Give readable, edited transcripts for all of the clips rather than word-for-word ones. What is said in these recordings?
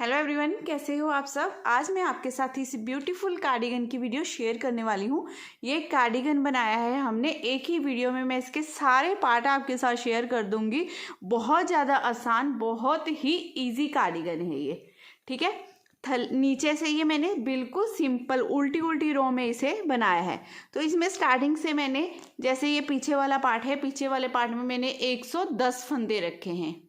Hello everyone, कैसे हो आप सब। आज मैं आपके साथ इस ब्यूटीफुल कार्डिगन की वीडियो शेयर करने वाली हूँ। ये कार्डिगन बनाया है हमने एक ही वीडियो में। मैं इसके सारे पार्ट आपके साथ शेयर कर दूंगी। बहुत ज़्यादा आसान, बहुत ही इजी कार्डिगन है ये। ठीक है, नीचे से ये मैंने बिल्कुल सिंपल उल्टी उल्टी रो में इसे बनाया है। तो इसमें स्टार्टिंग से मैंने, जैसे ये पीछे वाला पार्ट है, पीछे वाले पार्ट में मैंने 110 फंदे रखे हैं।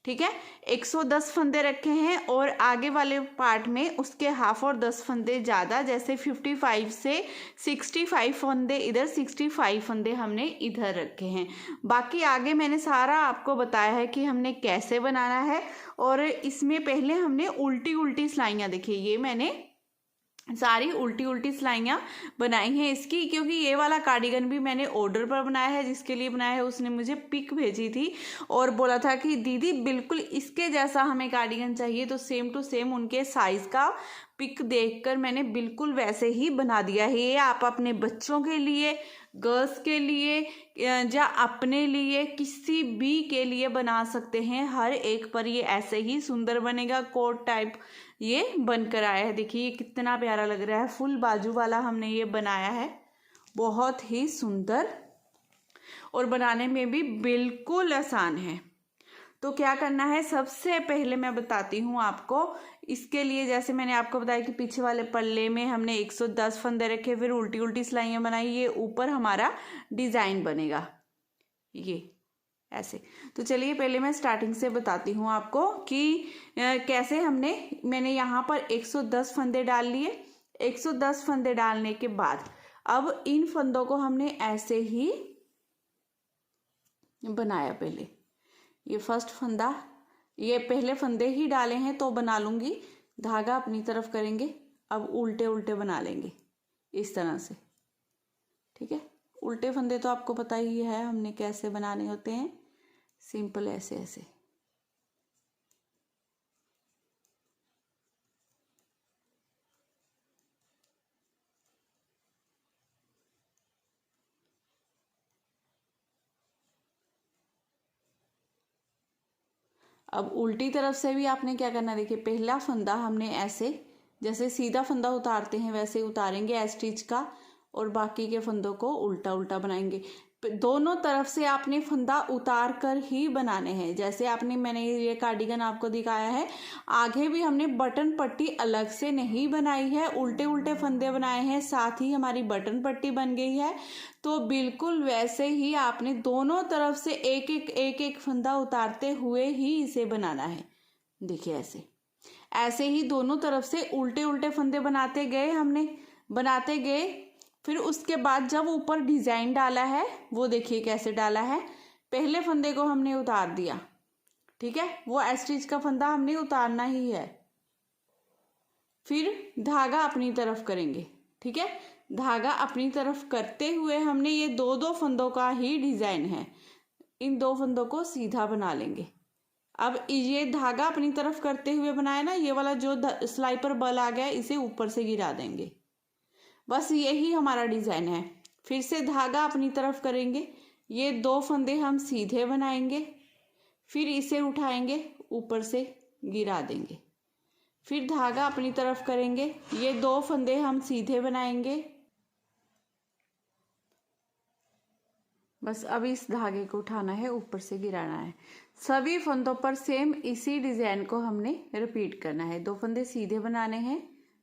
ठीक है, 110 फंदे रखे हैं और आगे वाले पार्ट में उसके हाफ और 10 फंदे ज़्यादा, जैसे 55 से 65 फंदे इधर, 65 फंदे हमने इधर रखे हैं। बाकी आगे मैंने सारा आपको बताया है कि हमने कैसे बनाना है। और इसमें पहले हमने उल्टी उल्टी सिलाइयाँ, देखिए ये मैंने सारी उल्टी उल्टी सिलाइयाँ बनाई हैं इसकी, क्योंकि ये वाला कार्डिगन भी मैंने ऑर्डर पर बनाया है। जिसके लिए बनाया है उसने मुझे पिक भेजी थी और बोला था कि दीदी बिल्कुल इसके जैसा हमें कार्डिगन चाहिए। तो सेम टू सेम उनके साइज़ का पिक देखकर मैंने बिल्कुल वैसे ही बना दिया है। ये आप अपने बच्चों के लिए, गर्ल्स के लिए या अपने लिए, किसी भी के लिए बना सकते हैं। हर एक पर ये ऐसे ही सुंदर बनेगा। कोट टाइप ये बनकर आया है। देखिए ये कितना प्यारा लग रहा है। फुल बाजू वाला हमने ये बनाया है, बहुत ही सुंदर और बनाने में भी बिल्कुल आसान है। तो क्या करना है, सबसे पहले मैं बताती हूँ आपको। इसके लिए जैसे मैंने आपको बताया कि पीछे वाले पल्ले में हमने 110 फंदे रखे, फिर उल्टी उल्टी सिलाइयाँ बनाई। ये ऊपर हमारा डिज़ाइन बनेगा ये ऐसे। तो चलिए पहले मैं स्टार्टिंग से बताती हूँ आपको कि कैसे मैंने यहाँ पर 110 फंदे डाल लिए। 110 फंदे डालने के बाद अब इन फंदों को हमने ऐसे ही बनाया। पहले ये फर्स्ट फंदा, ये पहले फंदे ही डाले हैं तो बना लूँगी। धागा अपनी तरफ करेंगे, अब उल्टे उल्टे बना लेंगे इस तरह से। ठीक है, उल्टे फंदे तो आपको पता ही है हमने कैसे बनाने होते हैं, सिंपल ऐसे ऐसे। अब उल्टी तरफ से भी आपने क्या करना, देखिए पहला फंदा हमने ऐसे, जैसे सीधा फंदा उतारते हैं वैसे उतारेंगे एज स्टिच का, और बाकी के फंदों को उल्टा उल्टा बनाएंगे। दोनों तरफ से आपने फंदा उतार कर ही बनाने हैं। जैसे मैंने ये कार्डिगन आपको दिखाया है, आगे भी हमने बटन पट्टी अलग से नहीं बनाई है, उल्टे उल्टे फंदे बनाए हैं, साथ ही हमारी बटन पट्टी बन गई है। तो बिल्कुल वैसे ही आपने दोनों तरफ से एक एक फंदा उतारते हुए ही इसे बनाना है। देखिए ऐसे ऐसे ही दोनों तरफ से उल्टे उल्टे फंदे बनाते गए। फिर उसके बाद जब ऊपर डिजाइन डाला है, वो देखिए कैसे डाला है। पहले फंदे को हमने उतार दिया, ठीक है, वो स्टिच का फंदा हमने उतारना ही है। फिर धागा अपनी तरफ करेंगे। ठीक है, धागा अपनी तरफ करते हुए हमने ये दो दो फंदों का ही डिजाइन है, इन दो फंदों को सीधा बना लेंगे। अब ये धागा अपनी तरफ करते हुए बनाया ना, ये वाला जो सिलाई पर बल आ गया इसे ऊपर से गिरा देंगे। बस यही हमारा डिजाइन है। फिर से धागा अपनी तरफ करेंगे, ये दो फंदे हम सीधे बनाएंगे, फिर इसे उठाएंगे, ऊपर से गिरा देंगे। फिर धागा अपनी तरफ करेंगे, ये दो फंदे हम सीधे बनाएंगे। बस अब इस धागे को उठाना है, ऊपर से गिराना है। सभी फंदों पर सेम इसी डिजाइन को हमने रिपीट करना है। दो फंदे सीधे बनाने हैं,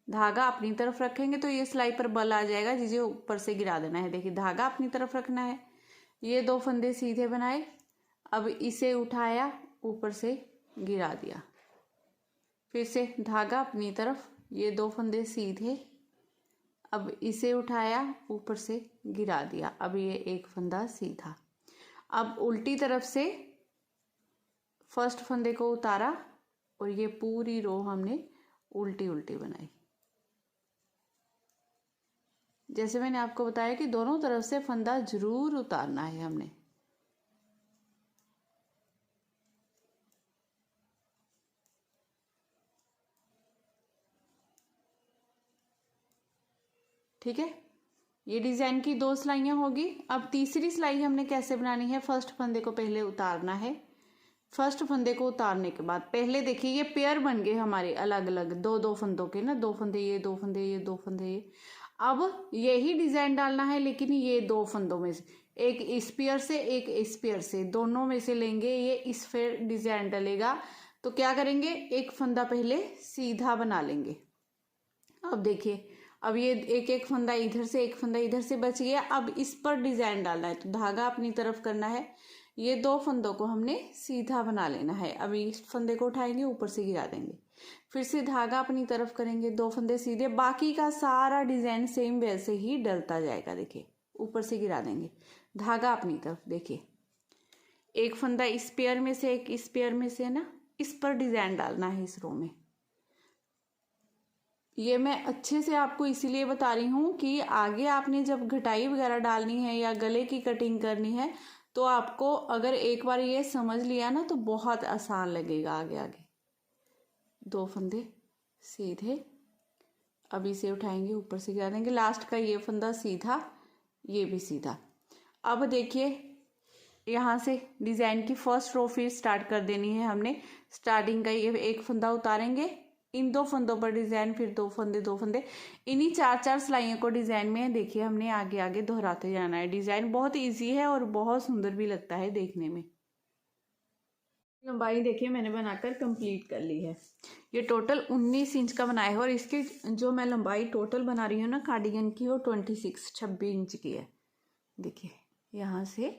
धागा अपनी तरफ रखेंगे तो ये सिलाई पर बल आ जाएगा, जिसे ऊपर से गिरा देना है। देखिए धागा अपनी तरफ रखना है, ये दो फंदे सीधे बनाए, अब इसे उठाया, ऊपर से गिरा दिया। फिर से धागा अपनी तरफ, ये दो फंदे सीधे, अब इसे उठाया, ऊपर से गिरा दिया। अब ये एक फंदा सीधा। अब उल्टी तरफ से फर्स्ट फंदे को उतारा और ये पूरी रो हमने उल्टी उल्टी बनाई। जैसे मैंने आपको बताया कि दोनों तरफ से फंदा जरूर उतारना है हमने। ठीक है, ये डिजाइन की दो सिलाइयाँ होगी। अब तीसरी सिलाई हमने कैसे बनानी है, फर्स्ट फंदे को पहले उतारना है, फर्स्ट फंदे को उतारने के बाद पहले देखिए ये पेयर बन गए हमारे अलग अलग, दो दो फंदों के ना, दो फंदे ये, दो फंदे ये, दो फंदे ये। अब यही डिज़ाइन डालना है, लेकिन ये दो फंदों में से, एक इस पेयर से एक इस पेयर से, दोनों में से लेंगे, ये इस फिर डिज़ाइन डलेगा। तो क्या करेंगे, एक फंदा पहले सीधा बना लेंगे। अब देखिए, अब ये एक एक फंदा इधर से, एक फंदा इधर से बच गया। अब इस पर डिज़ाइन डालना है, तो धागा अपनी तरफ करना है, ये दो फंदों को हमने सीधा बना लेना है। अब इस फंदे को उठाएंगे, ऊपर से गिरा देंगे, फिर से धागा अपनी तरफ करेंगे, दो फंदे सीधे, बाकी का सारा डिज़ाइन सेम वैसे ही डलता जाएगा। देखिए, ऊपर से गिरा देंगे, धागा अपनी तरफ। देखिए, एक फंदा इस पेयर में से, एक इस पेयर में से ना, इस पर डिज़ाइन डालना है इस रो में। ये मैं अच्छे से आपको इसीलिए बता रही हूँ कि आगे आपने जब घटाई वगैरह डालनी है या गले की कटिंग करनी है, तो आपको अगर एक बार ये समझ लिया ना, तो बहुत आसान लगेगा आगे आगे। दो फंदे सीधे, अब इसे उठाएंगे, ऊपर से गिरा देंगे, लास्ट का ये फंदा सीधा, ये भी सीधा। अब देखिए, यहाँ से डिज़ाइन की फर्स्ट रो फिर स्टार्ट कर देनी है हमने। स्टार्टिंग का ये एक फंदा उतारेंगे, इन दो फंदों पर डिज़ाइन, फिर दो फंदे दो फंदे, इन्हीं चार चार सिलाइयों को डिज़ाइन में देखिए हमने आगे आगे दोहराते जाना है। डिज़ाइन बहुत इजी है और बहुत सुंदर भी लगता है देखने में। लंबाई देखिए मैंने बनाकर कंप्लीट कर ली है। ये टोटल 19 इंच का बनाया है, और इसकी जो मैं लंबाई टोटल बना रही हूँ ना कार्डिगन की, वो 26 इंच की है। देखिए, यहाँ से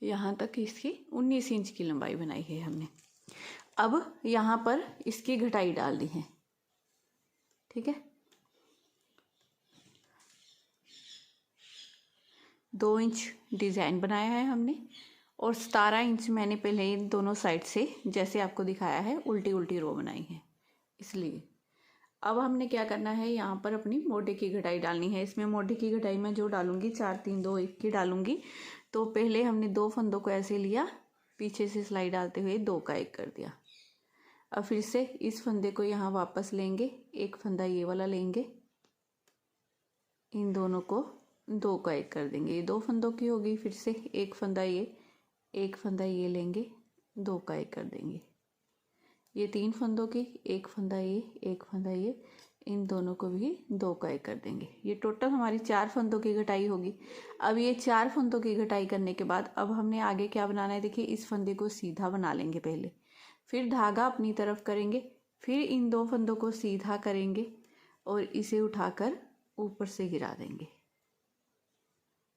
यहाँ तक इसकी 19 इंच की लंबाई बनाई है हमने। अब यहाँ पर इसकी घटाई डालनी है, ठीक है। 2 इंच डिज़ाइन बनाया है हमने, और 17 इंच मैंने पहले इन दोनों साइड से, जैसे आपको दिखाया है, उल्टी उल्टी रो बनाई है, इसलिए। अब हमने क्या करना है, यहाँ पर अपनी मोढे की घटाई डालनी है। इसमें मोढे की घटाई मैं जो डालूंगी 4 3 2 1 की डालूंगी। तो पहले हमने दो फंदों को ऐसे लिया, पीछे से सिलाई डालते हुए 2 का 1 कर दिया। अब फिर से इस फंदे को यहाँ वापस लेंगे, एक फंदा ये वाला लेंगे, इन दोनों को 2 का 1 कर देंगे, ये 2 फंदों की होगी। फिर से एक फंदा ये, एक फंदा ये लेंगे, 2 का 1 कर देंगे, ये 3 फंदों की, एक फंदा ये, एक फंदा ये, इन दोनों को भी 2 का 1 कर देंगे। ये टोटल हमारी 4 फंदों की घटाई होगी। अब ये 4 फंदों की घटाई करने के बाद अब हमने आगे क्या बनाना है, देखिए इस फंदे को सीधा बना लेंगे पहले, फिर धागा अपनी तरफ करेंगे, फिर इन 2 फंदों को सीधा करेंगे और इसे उठाकर ऊपर से गिरा देंगे।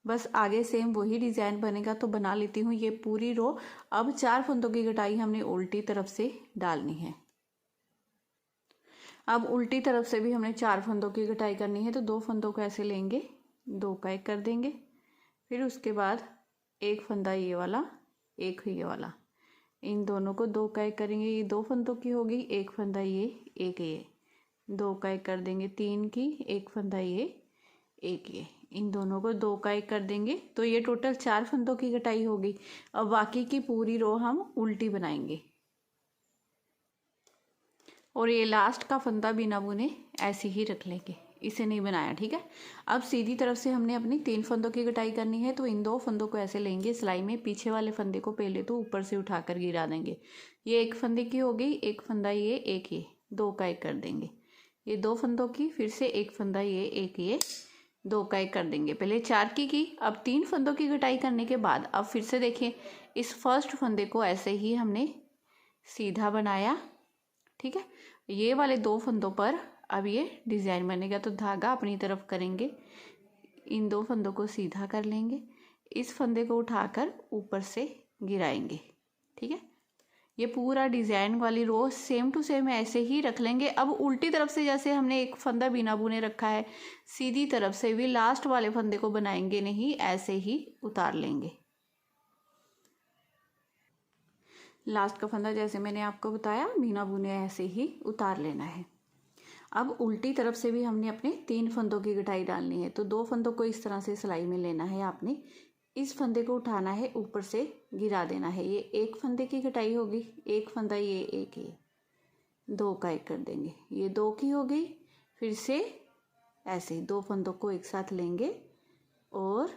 बस आगे सेम वही डिज़ाइन बनेगा। तो बना लेती हूँ ये पूरी रो। अब 4 फंदों की घटाई हमने उल्टी तरफ से डालनी है। अब उल्टी तरफ से भी हमने 4 फंदों की घटाई करनी है। तो 2 फंदों को ऐसे लेंगे, 2 का 1 कर देंगे, फिर उसके बाद एक फंदा ये वाला, एक ये वाला, इन दोनों को 2 का 1 करेंगे, ये 2 फंदों की होगी, एक फंदा ये, एक ये, 2 का 1 कर देंगे, 3 की, एक फंदा ये, एक ये, इन दोनों को 2 का 1 कर देंगे। तो ये टोटल 4 फंदों की घटाई होगी। अब बाकी की पूरी रो हम उल्टी बनाएंगे, और ये लास्ट का फंदा बिना बुने ऐसे ही रख लेंगे, इसे नहीं बनाया, ठीक है। अब सीधी तरफ से हमने अपनी 3 फंदों की घटाई करनी है। तो इन 2 फंदों को ऐसे लेंगे सिलाई में, पीछे वाले फंदे को पहले तो ऊपर से उठाकर गिरा देंगे, ये एक फंदे की हो गई, एक फंदा ये, एक ये, 2 का 1 कर देंगे, ये 2 फंदों की, फिर से एक फंदा ये, एक ये, 2 का 1 कर देंगे। पहले 4 की, अब 3 फंदों की घटाई करने के बाद अब फिर से देखिए इस फर्स्ट फंदे को ऐसे ही हमने सीधा बनाया, ठीक है। ये वाले 2 फंदों पर अब ये डिज़ाइन बनेगा। तो धागा अपनी तरफ करेंगे, इन 2 फंदों को सीधा कर लेंगे, इस फंदे को उठाकर ऊपर से गिराएंगे, ठीक है। ये पूरा डिज़ाइन वाली रो सेम टू सेम ऐसे ही रख लेंगे। अब उल्टी तरफ से जैसे हमने एक फंदा बिना बुने रखा है, सीधी तरफ से भी लास्ट वाले फंदे को बनाएंगे नहीं, ऐसे ही उतार लेंगे। लास्ट का फंदा जैसे मैंने आपको बताया बिना बुने ऐसे ही उतार लेना है। अब उल्टी तरफ से भी हमने अपने 3 फंदों की घटाई डालनी है। तो 2 फंदों को इस तरह से सिलाई में लेना है आपने, इस फंदे को उठाना है, ऊपर से गिरा देना है, ये एक फंदे की घटाई होगी, एक फंदा ये, एक ये, 2 का 1 कर देंगे, ये 2 की हो गई। फिर से ऐसे 2 फंदों को एक साथ लेंगे और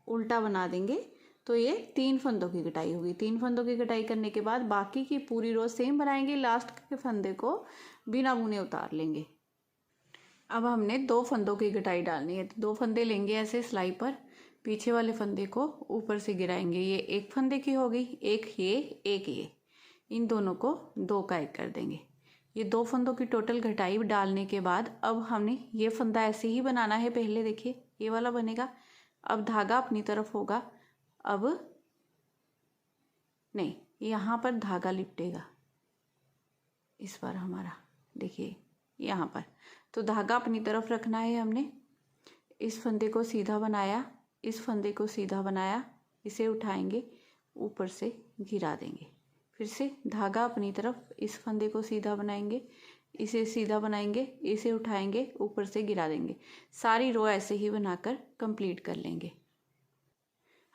उल्टा बना देंगे। तो ये 3 फंदों की कटाई होगी। 3 फंदों की कटाई करने के बाद बाकी की पूरी रो सेम बनाएंगे। लास्ट के फंदे को बिना बुने उतार लेंगे। अब हमने 2 फंदों की कटाई डालनी है। तो 2 फंदे लेंगे ऐसे सिलाई पर, पीछे वाले फंदे को ऊपर से गिराएंगे। ये 1 फंदे की हो गई, एक ये, इन दोनों को 2 का 1 कर देंगे। ये 2 फंदों की टोटल घटाई डालने के बाद अब हमने ये फंदा ऐसे ही बनाना है। पहले देखिए ये वाला बनेगा, अब धागा अपनी तरफ होगा, अब नहीं, यहाँ पर धागा लिपटेगा इस बार हमारा, देखिए यहाँ पर। तो धागा अपनी तरफ रखना है हमने। इस फंदे को सीधा बनाया, इस फंदे को सीधा बनाया, इसे उठाएंगे, ऊपर से गिरा देंगे। फिर से धागा अपनी तरफ, इस फंदे को सीधा बनाएंगे, इसे सीधा बनाएंगे, इसे उठाएंगे, ऊपर से गिरा देंगे। सारी रो ऐसे ही बनाकर कंप्लीट कर लेंगे।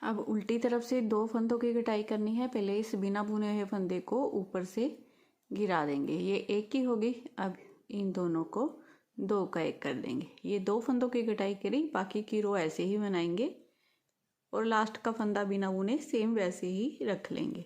अब उल्टी तरफ से 2 फंदों की कटाई करनी है। पहले इस बिना बुने हुए फंदे को ऊपर से गिरा देंगे। ये 1 की होगी। अब इन दोनों को 2 का 1 कर देंगे। ये 2 फंदों की कटाई करी, बाकी की रो ऐसे ही बनाएंगे और लास्ट का फंदा बिना बुने सेम वैसे ही रख लेंगे।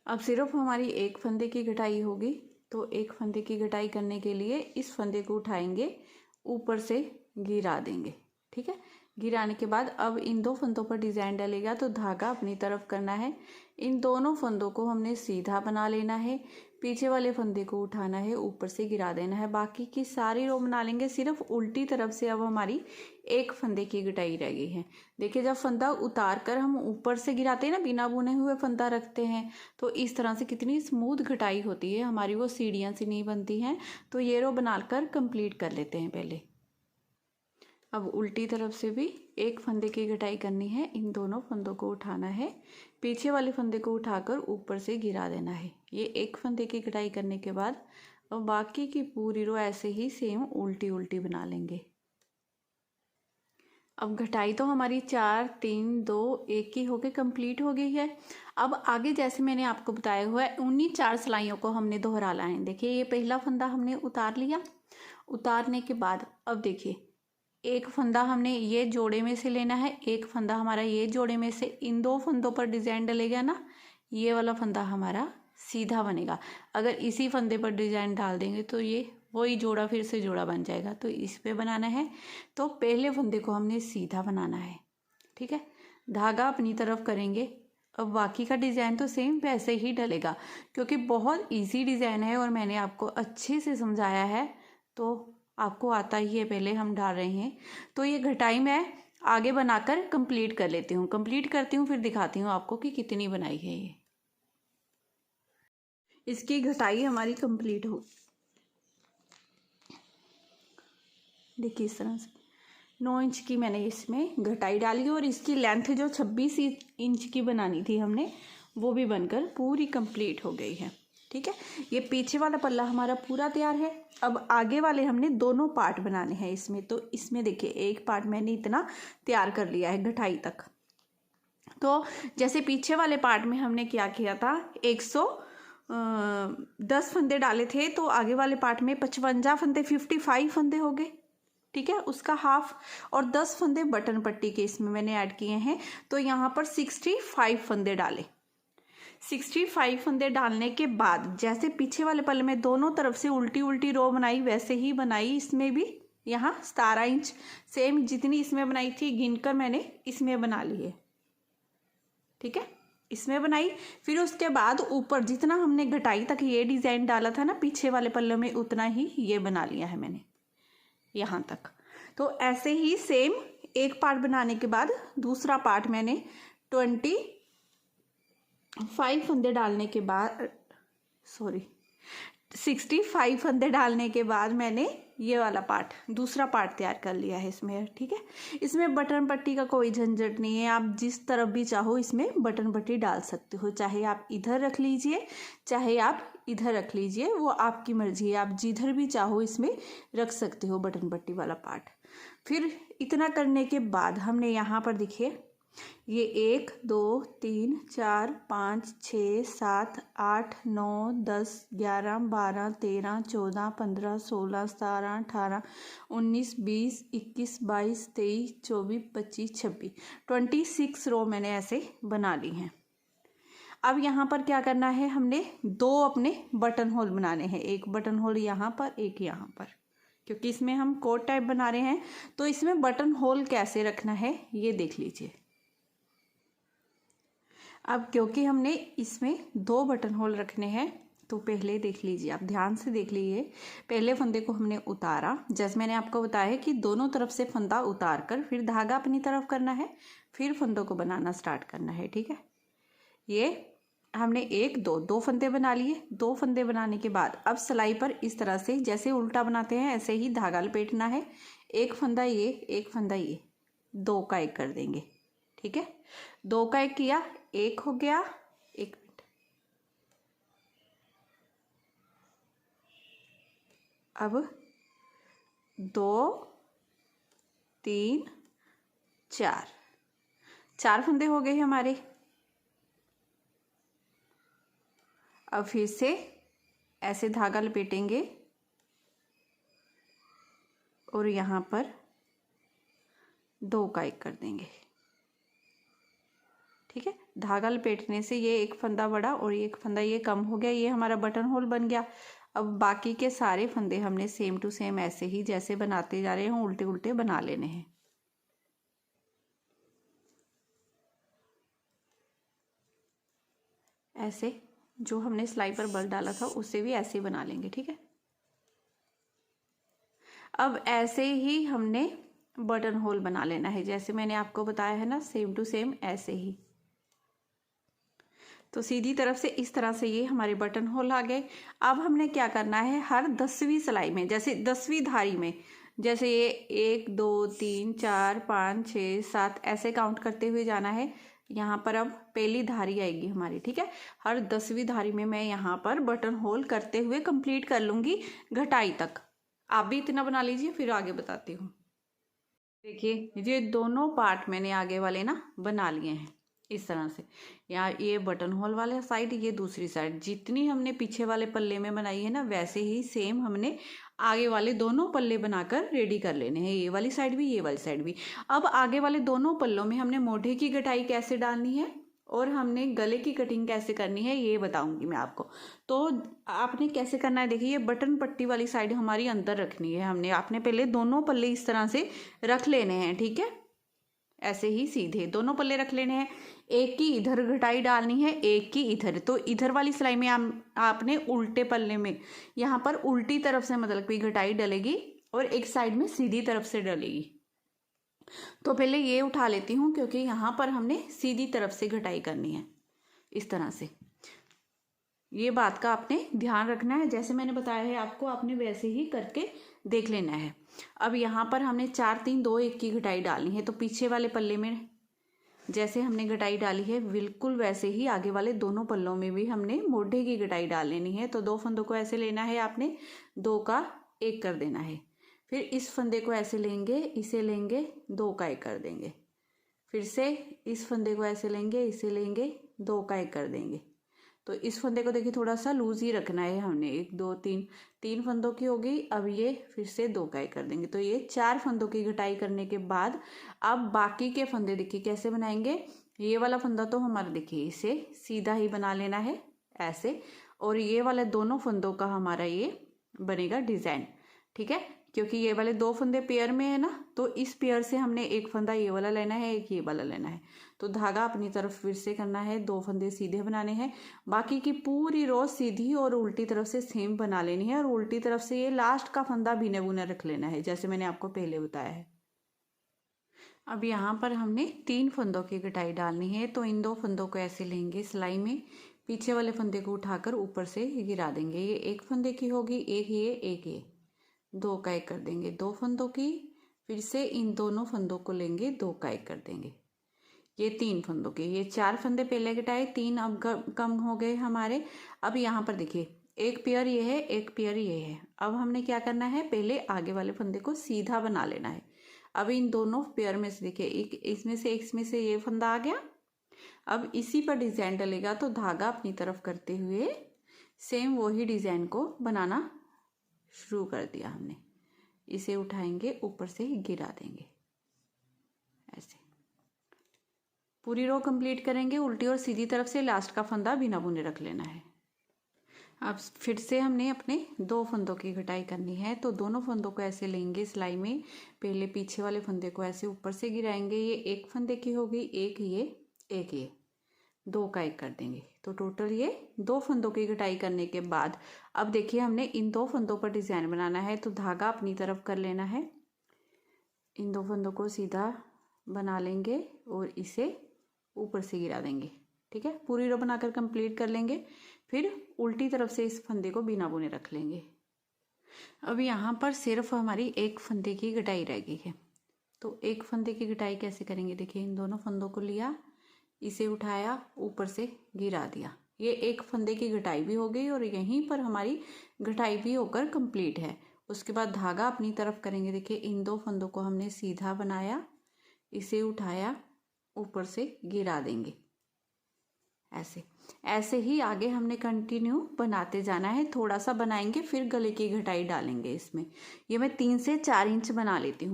अब सिर्फ हमारी 1 फंदे की कटाई होगी। तो 1 फंदे की कटाई करने के लिए इस फंदे को उठाएंगे, ऊपर से गिरा देंगे। ठीक है, गिराने के बाद अब इन 2 फंदों पर डिज़ाइन डलेगा। तो धागा अपनी तरफ करना है, इन दोनों फंदों को हमने सीधा बना लेना है, पीछे वाले फंदे को उठाना है, ऊपर से गिरा देना है। बाकी की सारी रो बना लेंगे। सिर्फ उल्टी तरफ से अब हमारी 1 फंदे की कटाई रह गई है। देखिए जब फंदा उतार कर हम ऊपर से गिराते हैं ना, बिना बुने हुए फंदा रखते हैं, तो इस तरह से कितनी स्मूथ कटाई होती है हमारी, वो सीढ़ियाँ सी नहीं बनती हैं। तो ये रो बनाकर कंप्लीट कर लेते हैं पहले। अब उल्टी तरफ से भी 1 फंदे की कटाई करनी है। इन दोनों फंदों को उठाना है, पीछे वाले फंदे को उठाकर ऊपर से गिरा देना है। ये 1 फंदे की कटाई करने के बाद अब बाकी की पूरी रो ऐसे ही सेम उल्टी उल्टी बना लेंगे। अब घटाई तो हमारी 4 3 2 1 की होके कंप्लीट हो गई है। अब आगे जैसे मैंने आपको बताया हुआ है, उन्हीं 4 सिलाइयों को हमने दोहराना है। देखिए ये पहला फंदा हमने उतार लिया। उतारने के बाद अब देखिए 1 फंदा हमने ये जोड़े में से लेना है, 1 फंदा हमारा ये जोड़े में से। इन 2 फंदों पर डिज़ाइन डलेगा ना, ये वाला फंदा हमारा सीधा बनेगा। अगर इसी फंदे पर डिज़ाइन डाल देंगे तो ये वही जोड़ा फिर से जोड़ा बन जाएगा। तो इस पे बनाना है, तो पहले फंदे को हमने सीधा बनाना है। ठीक है, धागा अपनी तरफ करेंगे। अब बाकी का डिज़ाइन तो सेम वैसे ही डलेगा, क्योंकि बहुत ईजी डिज़ाइन है और मैंने आपको अच्छे से समझाया है, तो आपको आता ही है, पहले हम डाल रहे हैं। तो ये घटाई मैं आगे बनाकर कंप्लीट कर लेती हूँ, कंप्लीट करती हूँ, फिर दिखाती हूँ आपको कि कितनी बनाई है ये। इसकी घटाई हमारी कंप्लीट हो, देखिए इस तरह से 9 इंच की मैंने इसमें घटाई डाली और इसकी लेंथ जो 26 इंच की बनानी थी हमने, वो भी बनकर पूरी कंप्लीट हो गई है। ठीक है, ये पीछे वाला पल्ला हमारा पूरा तैयार है। अब आगे वाले हमने दोनों पार्ट बनाने हैं इसमें। तो इसमें देखिए 1 पार्ट मैंने इतना तैयार कर लिया है घटाई तक। तो जैसे पीछे वाले पार्ट में हमने क्या किया था, 110 फंदे डाले थे, तो आगे वाले पार्ट में 55 फंदे, 55 फंदे हो गए। ठीक है, उसका हाफ, और 10 फंदे बटन पट्टी के इसमें मैंने ऐड किए हैं। तो यहाँ पर 65 फंदे डाले। 65 फंदे डालने के बाद जैसे पीछे वाले पल्ले में दोनों तरफ से उल्टी उल्टी रो बनाई, वैसे ही बनाई इसमें भी। यहाँ 17 इंच सेम जितनी इसमें बनाई थी गिनकर मैंने इसमें बना ली है। ठीक है, इसमें बनाई। फिर उसके बाद ऊपर जितना हमने घटाई तक ये डिज़ाइन डाला था ना पीछे वाले पल्ले में, उतना ही ये बना लिया है मैंने यहाँ तक। तो ऐसे ही सेम 1 पार्ट बनाने के बाद दूसरा पार्ट मैंने 25 फंदे डालने के बाद 65 फंदे डालने के बाद मैंने ये वाला पार्ट, दूसरा पार्ट तैयार कर लिया है इसमें। ठीक है, इसमें बटन पट्टी का कोई झंझट नहीं है। आप जिस तरफ भी चाहो इसमें बटन पट्टी डाल सकते हो, चाहे आप इधर रख लीजिए, चाहे आप इधर रख लीजिए, वो आपकी मर्जी है। आप जिधर भी चाहो इसमें रख सकते हो बटन पट्टी वाला पार्ट। फिर इतना करने के बाद हमने यहाँ पर देखिए ये 1 2 3 4 5 6 7 8 9 10 11 12 13 14 15 16 17 18 19 20 21 22 23 24 25 26 26 रो मैंने ऐसे बना ली हैं। अब यहाँ पर क्या करना है, हमने दो अपने बटन होल बनाने हैं, एक बटन होल यहाँ पर, एक यहाँ पर, क्योंकि इसमें हम कोट टाइप बना रहे हैं। तो इसमें बटन होल कैसे रखना है ये देख लीजिए। अब क्योंकि हमने इसमें दो बटन होल रखने हैं तो पहले देख लीजिए, आप ध्यान से देख लीजिए। पहले फंदे को हमने उतारा, जैसे मैंने आपको बताया है कि दोनों तरफ से फंदा उतार कर फिर धागा अपनी तरफ करना है, फिर फंदों को बनाना स्टार्ट करना है। ठीक है, ये हमने दो फंदे बना लिए। दो फंदे बनाने के बाद अब सिलाई पर इस तरह से जैसे उल्टा बनाते हैं ऐसे ही धागा लपेटना है। एक फंदा ये, एक फंदा ये, दो का एक कर देंगे। ठीक है, दो का एक किया, एक हो गया, एक मिनट, अब 2 3 4 फंदे हो गए हमारे। अब फिर से ऐसे धागा लपेटेंगे और यहाँ पर 2 का एक कर देंगे। ठीक है, धागा लपेटने से ये एक फंदा बढ़ा और एक फंदा ये कम हो गया, ये हमारा बटन होल बन गया। अब बाकी के सारे फंदे हमने सेम टू सेम ऐसे ही जैसे बनाते जा रहे हैं उल्टे उल्टे बना लेने हैं। ऐसे जो हमने सिलाई पर बल डाला था उससे भी ऐसे ही बना लेंगे। ठीक है, अब ऐसे ही हमने बटन होल बना लेना है जैसे मैंने आपको बताया है ना, सेम टू सेम ऐसे ही। तो सीधी तरफ से इस तरह से ये हमारे बटन होल आ गए। अब हमने क्या करना है, हर 10वीं सिलाई में, जैसे 10वीं धारी में, जैसे ये 1 2 3 4 5 6 7 ऐसे काउंट करते हुए जाना है। यहाँ पर अब पहली धारी आएगी हमारी। ठीक है, हर 10वीं धारी में मैं यहाँ पर बटन होल करते हुए कंप्लीट कर लूँगी घटाई तक। आप भी इतना बना लीजिए, फिर आगे बताती हूँ। देखिए ये दोनों पार्ट मैंने आगे वाले ना बना लिए हैं इस तरह से। यहाँ ये बटन होल वाले साइड, ये दूसरी साइड, जितनी हमने पीछे वाले पल्ले में बनाई है ना वैसे ही सेम हमने आगे वाले दोनों पल्ले बनाकर रेडी कर लेने हैं, ये वाली साइड भी ये वाली साइड भी। अब आगे वाले दोनों पल्लों में हमने मोढे की कटाई कैसे डालनी है और हमने गले की कटिंग कैसे करनी है ये बताऊंगी मैं आपको। तो आपने कैसे करना है, देखिए ये बटन पट्टी वाली साइड हमारी अंदर रखनी है हमने। आपने पहले दोनों पल्ले इस तरह से रख लेने हैं। ठीक है, ऐसे ही सीधे दोनों पल्ले रख लेने हैं। एक की इधर घटाई डालनी है, एक की इधर। तो इधर वाली सिलाई में आपने उल्टे पल्ले में यहाँ पर उल्टी तरफ से मतलब कि घटाई डलेगी और एक साइड में सीधी तरफ से डलेगी। तो पहले ये उठा लेती हूँ क्योंकि यहाँ पर हमने सीधी तरफ से घटाई करनी है इस तरह से। ये बात का आपने ध्यान रखना है, जैसे मैंने बताया है आपको, आपने वैसे ही करके देख लेना है। अब यहाँ पर हमने 4 3 2 1 की घटाई डालनी है। तो पीछे वाले पल्ले में जैसे हमने घटाई डाली है बिल्कुल वैसे ही आगे वाले दोनों पल्लों में भी हमने मोढे की घटाई डाल लेनी है। तो 2 फंदों को ऐसे लेना है आपने, 2 का 1 कर देना है। फिर इस फंदे को ऐसे लेंगे, इसे लेंगे, 2 का 1 कर देंगे। फिर से इस फंदे को ऐसे लेंगे, इसे लेंगे, 2 का 1 कर देंगे। तो इस फंदे को देखिए थोड़ा सा लूज ही रखना है हमने। 1 2 3 फंदों की हो गई। अब ये फिर से 2 का 1 कर देंगे। तो ये 4 फंदों की घटाई करने के बाद अब बाकी के फंदे देखिए कैसे बनाएंगे। ये वाला फंदा तो हमारा देखिए इसे सीधा ही बना लेना है ऐसे, और ये वाले दोनों फंदों का हमारा ये बनेगा डिजाइन। ठीक है, क्योंकि ये वाले 2 फंदे पेयर में है ना, तो इस पेयर से हमने एक फंदा ये वाला लेना है, एक ये वाला लेना है। तो धागा अपनी तरफ फिर से करना है, 2 फंदे सीधे बनाने हैं। बाकी की पूरी रो सीधी और उल्टी तरफ से सेम बना लेनी है, और उल्टी तरफ से ये लास्ट का फंदा बिना बुना रख लेना है जैसे मैंने आपको पहले बताया है। अब यहाँ पर हमने 3 फंदों की घटाई डालनी है। तो इन 2 फंदों को ऐसे लेंगे सिलाई में, पीछे वाले फंदे को उठाकर ऊपर से गिरा देंगे। ये एक फंदे की होगी, एक ये 2 का 1 कर देंगे। 2 फंदों की, फिर से इन दोनों फंदों को लेंगे, 2 का 1 कर देंगे। ये 3 फंदों के, ये 4 फंदे पहले घटाए, 3 अब कम हो गए हमारे। अब यहाँ पर देखिए एक पेयर ये है, एक पेयर ये है। अब हमने क्या करना है, पहले आगे वाले फंदे को सीधा बना लेना है। अब इन दोनों पेयर में से देखिए, एक इसमें से ये फंदा आ गया। अब इसी पर डिज़ाइन डलेगा तो धागा अपनी तरफ करते हुए सेम वही डिज़ाइन को बनाना शुरू कर दिया हमने। इसे उठाएंगे, ऊपर से गिरा देंगे ऐसे। पूरी रो कंप्लीट करेंगे उल्टी और सीधी तरफ से। लास्ट का फंदा बिना बुने रख लेना है। अब फिर से हमने अपने 2 फंदों की कटाई करनी है, तो दोनों फंदों को ऐसे लेंगे सिलाई में। पहले पीछे वाले फंदे को ऐसे ऊपर से गिराएंगे। ये एक फंदे की होगी, एक ये 2 का 1 कर देंगे। तो टोटल ये 2 फंदों की कटाई करने के बाद अब देखिए हमने इन 2 फंदों पर डिज़ाइन बनाना है, तो धागा अपनी तरफ कर लेना है। इन 2 फंदों को सीधा बना लेंगे और इसे ऊपर से गिरा देंगे। ठीक है, पूरी रो बनाकर कंप्लीट कर लेंगे। फिर उल्टी तरफ से इस फंदे को बिना बुने रख लेंगे। अब यहाँ पर सिर्फ हमारी एक फंदे की कटाई रह गई है, तो एक फंदे की कटाई कैसे करेंगे? देखिए, इन दोनों फंदों को लिया, इसे उठाया, ऊपर से गिरा दिया। ये एक फंदे की घटाई भी हो गई और यहीं पर हमारी घटाई भी होकर कंप्लीट है। उसके बाद धागा अपनी तरफ करेंगे। देखिए, इन 2 फंदों को हमने सीधा बनाया, इसे उठाया, ऊपर से गिरा देंगे ऐसे। ऐसे ही आगे हमने कंटिन्यू बनाते जाना है। थोड़ा सा बनाएंगे, फिर गले की घटाई डालेंगे इसमें। ये मैं 3 से 4 इंच बनाती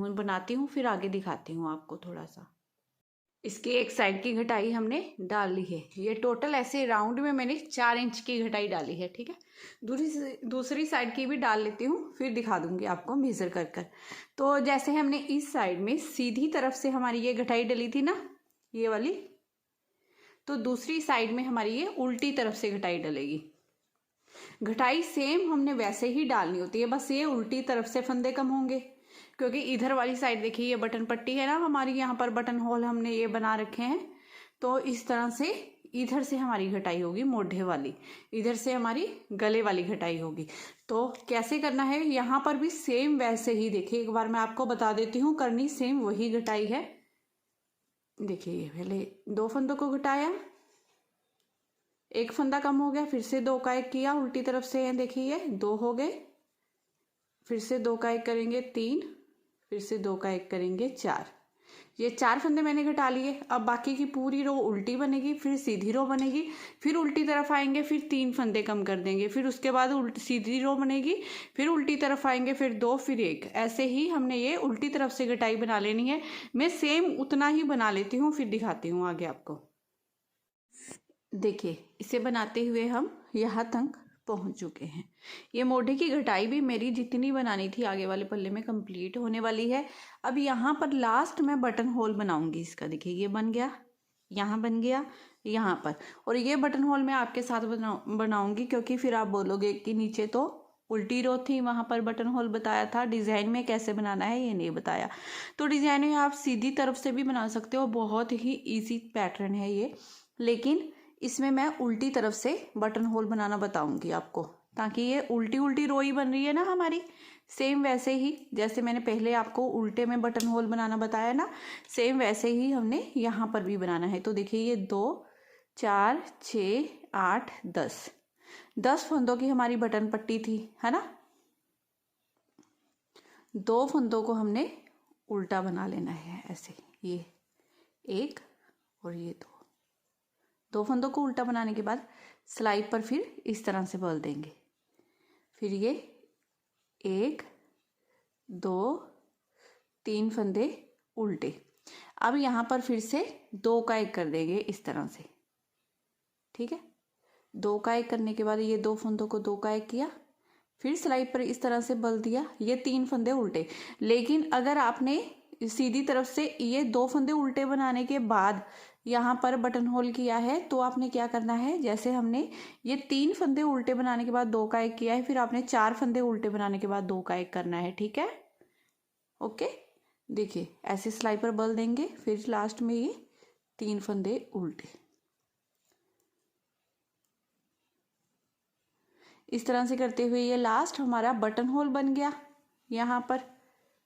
हूँ, फिर आगे दिखाती हूँ आपको थोड़ा सा। इसकी एक साइड की घटाई हमने डाल ली है। ये टोटल ऐसे राउंड में मैंने 4 इंच की घटाई डाली है। ठीक है, दूसरी साइड की भी डाल लेती हूँ, फिर दिखा दूंगी आपको मेजर कर कर। तो जैसे हमने इस साइड में सीधी तरफ से हमारी ये घटाई डली थी ना, ये वाली, तो दूसरी साइड में हमारी ये उल्टी तरफ से घटाई डलेगी। घटाई सेम हमने वैसे ही डालनी होती है, बस ये उल्टी तरफ से फंदे कम होंगे, क्योंकि इधर वाली साइड देखिए ये बटन पट्टी है ना हमारी, यहाँ पर बटन होल हमने ये बना रखे हैं। तो इस तरह से इधर से हमारी घटाई होगी मोढ़े वाली, इधर से हमारी गले वाली घटाई होगी। तो कैसे करना है, यहाँ पर भी सेम वैसे ही। देखिए, एक बार मैं आपको बता देती हूँ, करनी सेम वही घटाई है। देखिए, ये पहले 2 फंदों को घटाया, एक फंदा कम हो गया, फिर से 2 का 1 किया उल्टी तरफ से। देखिए, ये 2 हो गए, फिर से 2 का 1 करेंगे 3, फिर से 2 का 1 करेंगे 4। ये 4 फंदे मैंने घटा लिए। अब बाकी की पूरी रो उल्टी बनेगी, फिर सीधी रो बनेगी, फिर उल्टी तरफ आएंगे, फिर 3 फंदे कम कर देंगे, फिर उसके बाद उल्टी सीधी रो बनेगी, फिर उल्टी तरफ आएंगे, फिर 2, फिर 1। ऐसे ही हमने ये उल्टी तरफ से घटाई बना लेनी है। मैं सेम उतना ही बना लेती हूँ, फिर दिखाती हूँ आगे आपको। देखिए, इसे बनाते हुए हम यहाँ तक पहुँच चुके हैं। ये मोढ़े की घटाई भी मेरी जितनी बनानी थी आगे वाले पल्ले में कंप्लीट होने वाली है। अब यहाँ पर लास्ट में बटन होल बनाऊंगी इसका। देखिए, ये बन गया, यहाँ बन गया, यहाँ पर। और ये बटन होल मैं आपके साथ बनाऊंगी, क्योंकि फिर आप बोलोगे कि नीचे तो उल्टी रो थी, वहाँ पर बटन होल बताया था, डिज़ाइन में कैसे बनाना है ये नहीं बताया। तो डिज़ाइन में आप सीधी तरफ से भी बना सकते हो, बहुत ही ईजी पैटर्न है ये। लेकिन इसमें मैं उल्टी तरफ से बटन होल बनाना बताऊंगी आपको, ताकि ये उल्टी उल्टी रो ही बन रही है ना हमारी, सेम वैसे ही जैसे मैंने पहले आपको उल्टे में बटन होल बनाना बताया ना, सेम वैसे ही हमने यहाँ पर भी बनाना है। तो देखिए, ये 2, 4, 6, 8, 10 फंदों की हमारी बटन पट्टी थी, है ना। 2 फंदों को हमने उल्टा बना लेना है ऐसे, ये 1 और ये 2 फंदों को उल्टा बनाने के बाद सिलाई पर फिर इस तरह से बल देंगे। फिर ये 1, 2, 3 फंदे उल्टे। अब यहाँ पर फिर से 2 का 1 कर देंगे इस तरह से। ठीक है, 2 का 1 करने के बाद ये 2 फंदों को 2 का 1 किया, फिर सिलाई पर इस तरह से बल दिया, ये 3 फंदे उल्टे। लेकिन अगर आपने सीधी तरफ से ये 2 फंदे उल्टे बनाने के बाद यहाँ पर बटन होल किया है, तो आपने क्या करना है, जैसे हमने ये 3 फंदे उल्टे बनाने के बाद 2 का 1 किया है, फिर आपने 4 फंदे उल्टे बनाने के बाद 2 का 1 करना है। ठीक है, ओके। देखिए, ऐसे सिलाई पर बल देंगे, फिर लास्ट में ये 3 फंदे उल्टे। इस तरह से करते हुए ये लास्ट हमारा बटन होल बन गया यहाँ पर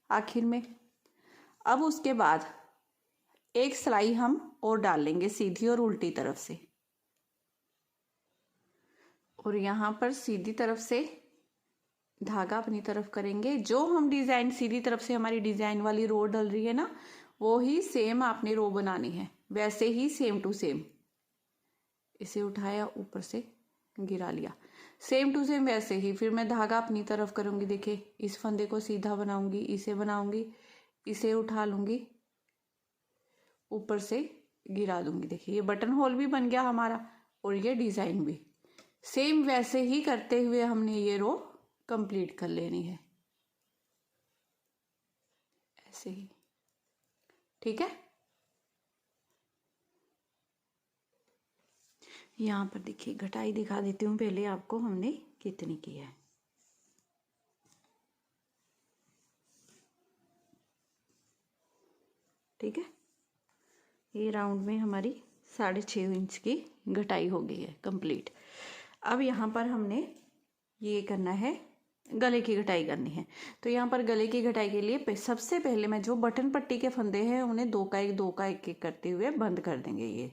आखिर में। अब उसके बाद एक सिलाई हम और डाल लेंगे सीधी और उल्टी तरफ से, और यहाँ पर सीधी तरफ से धागा अपनी तरफ करेंगे। जो हम डिज़ाइन सीधी तरफ से हमारी डिज़ाइन वाली रो डल रही है ना, वो ही सेम आपने रो बनानी है, वैसे ही सेम टू सेम। इसे उठाया, ऊपर से गिरा लिया, सेम टू सेम वैसे ही। फिर मैं धागा अपनी तरफ करूँगी। देखिए, इस फंदे को सीधा बनाऊंगी, इसे बनाऊंगी, इसे उठा लूँगी, ऊपर से गिरा दूंगी। देखिए, ये बटन होल भी बन गया हमारा और ये डिज़ाइन भी। सेम वैसे ही करते हुए हमने ये रो कंप्लीट कर लेनी है, ऐसे ही। ठीक है, यहाँ पर देखिए घटाई दिखा देती हूँ पहले आपको, हमने कितनी की है। ठीक है, ये राउंड में हमारी 6.5 इंच की घटाई हो गई है कंप्लीट। अब यहाँ पर हमने ये करना है, गले की घटाई करनी है। तो यहाँ पर गले की घटाई के लिए सबसे पहले मैं जो बटन पट्टी के फंदे हैं उन्हें दो का एक करते हुए बंद कर देंगे। ये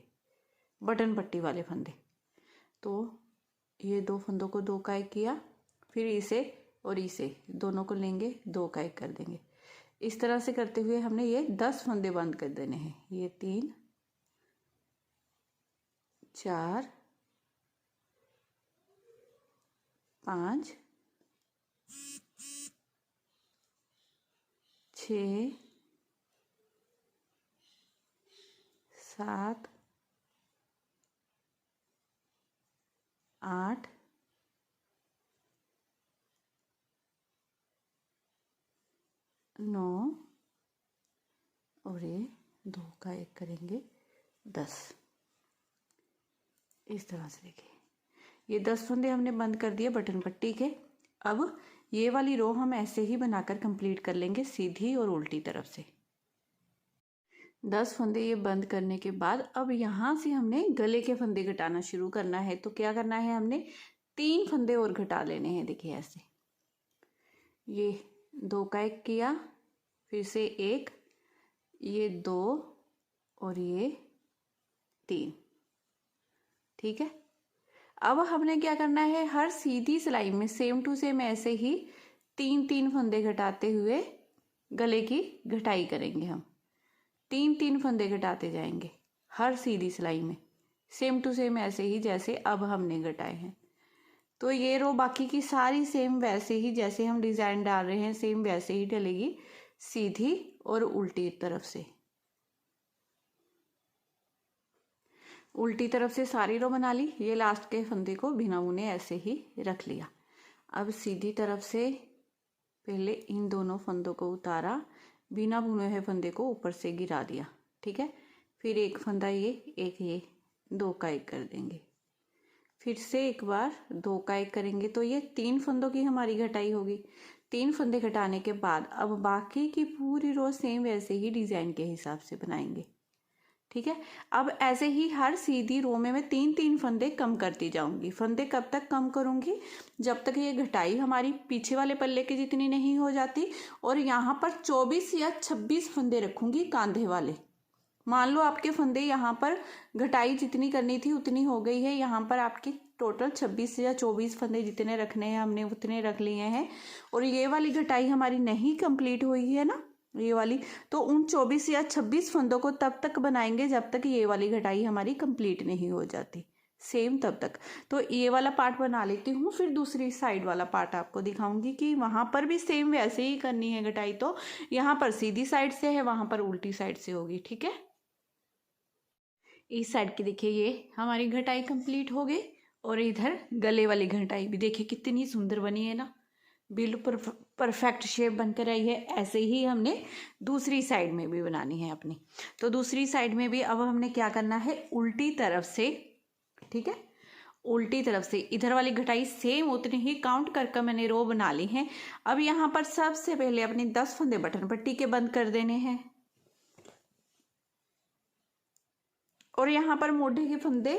बटन पट्टी वाले फंदे, तो ये दो फंदों को दो का एक किया, फिर इसे और इसे दोनों को लेंगे, दो का एक कर देंगे। इस तरह से करते हुए हमने ये 10 फंदे बंद कर देने हैं। ये 3 4 5 6 7 8 9 और ये दो का एक करेंगे 10। इस तरह से देखिए, ये 10 फंदे हमने बंद कर दिए बटन पट्टी के। अब ये वाली रो हम ऐसे ही बनाकर कंप्लीट कर लेंगे, सीधी और उल्टी तरफ से। 10 फंदे ये बंद करने के बाद अब यहाँ से हमने गले के फंदे घटाना शुरू करना है। तो क्या करना है, हमने 3 फंदे और घटा लेने हैं। देखिए ऐसे, ये दो का एक किया, फिर से एक, ये 2 और ये 3। ठीक है, अब हमने क्या करना है, हर सीधी सिलाई में सेम टू सेम ऐसे ही 3-3 फंदे घटाते हुए गले की घटाई करेंगे। हम 3-3 फंदे घटाते जाएंगे हर सीधी सिलाई में, सेम टू सेम ऐसे ही जैसे अब हमने घटाए हैं। तो ये रो बाकी की सारी सेम वैसे ही जैसे हम डिज़ाइन डाल रहे हैं, सेम वैसे ही डलेगी, सीधी और उल्टी तरफ से। उल्टी तरफ से सारी रो बना ली। ये लास्ट के फंदे को बिना बुने ऐसे ही रख लिया। अब सीधी तरफ से पहले इन दोनों फंदों को उतारा, बिना बुने हुए फंदे को ऊपर से गिरा दिया। ठीक है, फिर एक फंदा ये, एक ये, दो का एक कर देंगे, फिर से एक बार दो का एक करेंगे। तो ये 3 फंदों की हमारी घटाई होगी। 3 फंदे घटाने के बाद अब बाकी की पूरी रो सेम वैसे ही डिज़ाइन के हिसाब से बनाएंगे। ठीक है, अब ऐसे ही हर सीधी रो में मैं 3-3 फंदे कम करती जाऊंगी। फंदे कब तक कम करूंगी, जब तक ये घटाई हमारी पीछे वाले पल्ले की जितनी नहीं हो जाती। और यहाँ पर 24 या 26 फंदे रखूंगी कांधे वाले। मान लो आपके फंदे यहाँ पर घटाई जितनी करनी थी उतनी हो गई है, यहाँ पर आपकी टोटल 26 या 24 फंदे जितने रखने हैं हमने उतने रख लिए हैं। और ये वाली घटाई हमारी नहीं कंप्लीट हुई है ना, ये वाली, तो उन 24 या 26 फंदों को तब तक बनाएंगे जब तक ये वाली घटाई हमारी कंप्लीट नहीं हो जाती, सेम तब तक। तो ये वाला पार्ट बना लेती हूँ, फिर दूसरी साइड वाला पार्ट आपको दिखाऊंगी कि वहाँ पर भी सेम वैसे ही करनी है घटाई। तो यहाँ पर सीधी साइड से है, वहाँ पर उल्टी साइड से होगी। ठीक है, इस साइड की देखिए ये हमारी घटाई कंप्लीट हो गई और इधर गले वाली घटाई भी देखिए कितनी सुंदर बनी है ना, बिल्कुल परफेक्ट शेप बनकर आई है। ऐसे ही हमने दूसरी साइड में भी बनानी है अपनी। तो दूसरी साइड में भी अब हमने क्या करना है, उल्टी तरफ से, ठीक है, उल्टी तरफ से इधर वाली घटाई सेम उतनी ही काउंट करके मैंने रो बना ली है। अब यहाँ पर सबसे पहले अपने 10 फंदे बटन पट्टी के बंद कर देने हैं और यहाँ पर मोढे के फंदे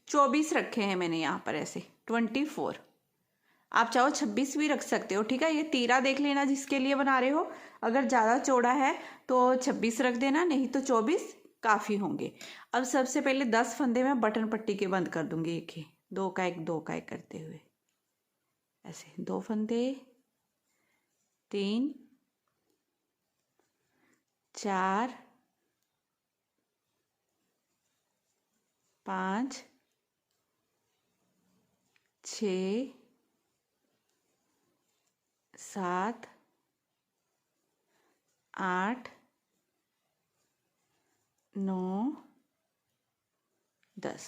24 रखे हैं मैंने, यहाँ पर ऐसे 24। आप चाहो 26 भी रख सकते हो। ठीक है, ये तीरा देख लेना जिसके लिए बना रहे हो, अगर ज़्यादा चौड़ा है तो 26 रख देना, नहीं तो 24 काफ़ी होंगे। अब सबसे पहले 10 फंदे मैं बटन पट्टी के बंद कर दूंगी, एक ही, दो का एक करते हुए ऐसे 2 फंदे, 3 4 5 6 7 8 9 10।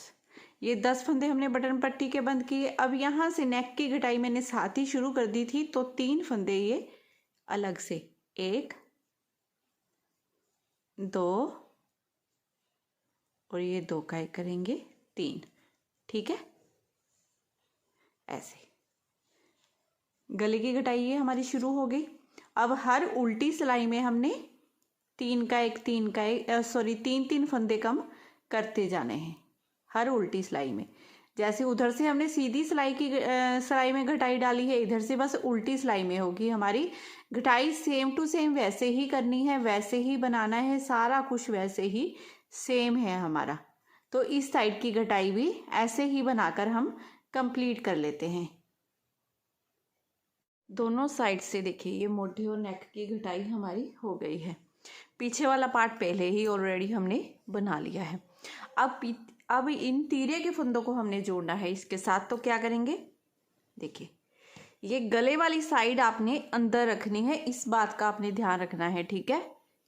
ये 10 फंदे हमने बटन पट्टी के बंद किए। अब यहाँ से नेक की घटाई मैंने साथ ही शुरू कर दी थी, तो 3 फंदे ये अलग से, 1 2 और ये 2 का एक करेंगे 3। ठीक है, ऐसे गले की घटाई ये हमारी शुरू हो गई। अब हर उल्टी सिलाई में हमने 3 का एक 3 का एक 3 फंदे कम करते जाने हैं हर उल्टी सिलाई में। जैसे उधर से हमने सीधी सिलाई की सिलाई में घटाई डाली है, इधर से बस उल्टी सिलाई में होगी हमारी घटाई। सेम टू सेम वैसे ही करनी है, वैसे ही बनाना है, सारा कुछ वैसे ही सेम है हमारा। तो इस साइड की घटाई भी ऐसे ही बनाकर हम कंप्लीट कर लेते हैं। दोनों साइड से देखिए ये मोढे और नेक की घटाई हमारी हो गई है। पीछे वाला पार्ट पहले ही ऑलरेडी हमने बना लिया है। अब इन तीरे के फंदों को हमने जोड़ना है इसके साथ। तो क्या करेंगे, देखिए ये गले वाली साइड आपने अंदर रखनी है, इस बात का आपने ध्यान रखना है। ठीक है,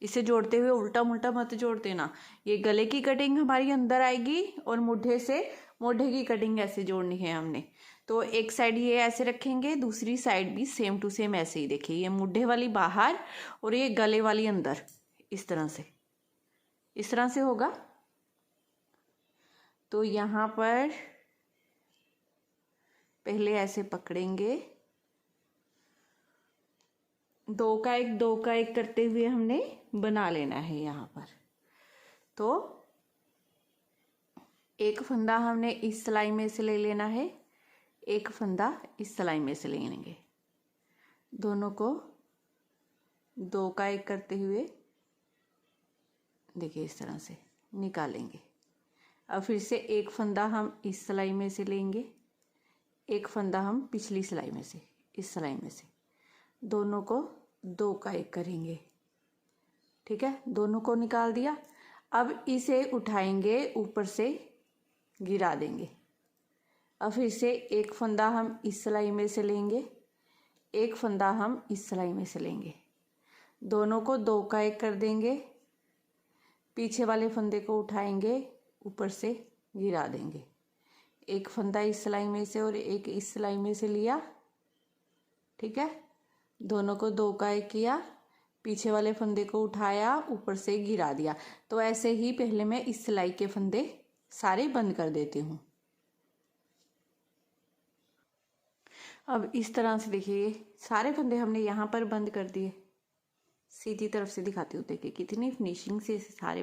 इसे जोड़ते हुए उल्टा मुल्टा मत जोड़ देना। ये गले की कटिंग हमारी अंदर आएगी और मोढे की कटिंग ऐसे जोड़नी है हमने। तो एक साइड ये ऐसे रखेंगे, दूसरी साइड भी सेम टू सेम ऐसे ही। देखिए ये मुड्ढे वाली बाहर और ये गले वाली अंदर, इस तरह से होगा। तो यहाँ पर पहले ऐसे पकड़ेंगे, 2 का एक करते हुए हमने बना लेना है यहाँ पर। तो एक फंदा हमने इस सिलाई में से ले लेना है, एक फंदा इस सिलाई में से ले लेंगे। दोनों को 2 का एक करते हुए देखिए इस तरह से निकालेंगे। अब फिर से एक फंदा हम इस सिलाई में से लेंगे, एक फंदा हम पिछली सिलाई में से, इस सिलाई में से, दोनों को 2 का एक करेंगे। ठीक है, दोनों को निकाल दिया। अब इसे उठाएंगे, ऊपर से गिरा देंगे। अब फिर से एक फंदा हम इस सिलाई में से लेंगे, एक फंदा हम इस सिलाई में से लेंगे, दोनों को 2 का एक कर देंगे। पीछे वाले फंदे को उठाएंगे, ऊपर से गिरा देंगे। एक फंदा इस सिलाई में से और एक इस सिलाई में से लिया। ठीक है, दोनों को 2 का एक किया, पीछे वाले फंदे को उठाया, ऊपर से गिरा दिया। तो ऐसे ही पहले मैं इस सिलाई के फंदे सारे बंद कर देती हूँ। अब इस तरह से देखिए सारे फंदे हमने यहाँ पर बंद कर दिए। सीधी तरफ से दिखाती हूँ, देखिए कितनी फिनिशिंग से सारे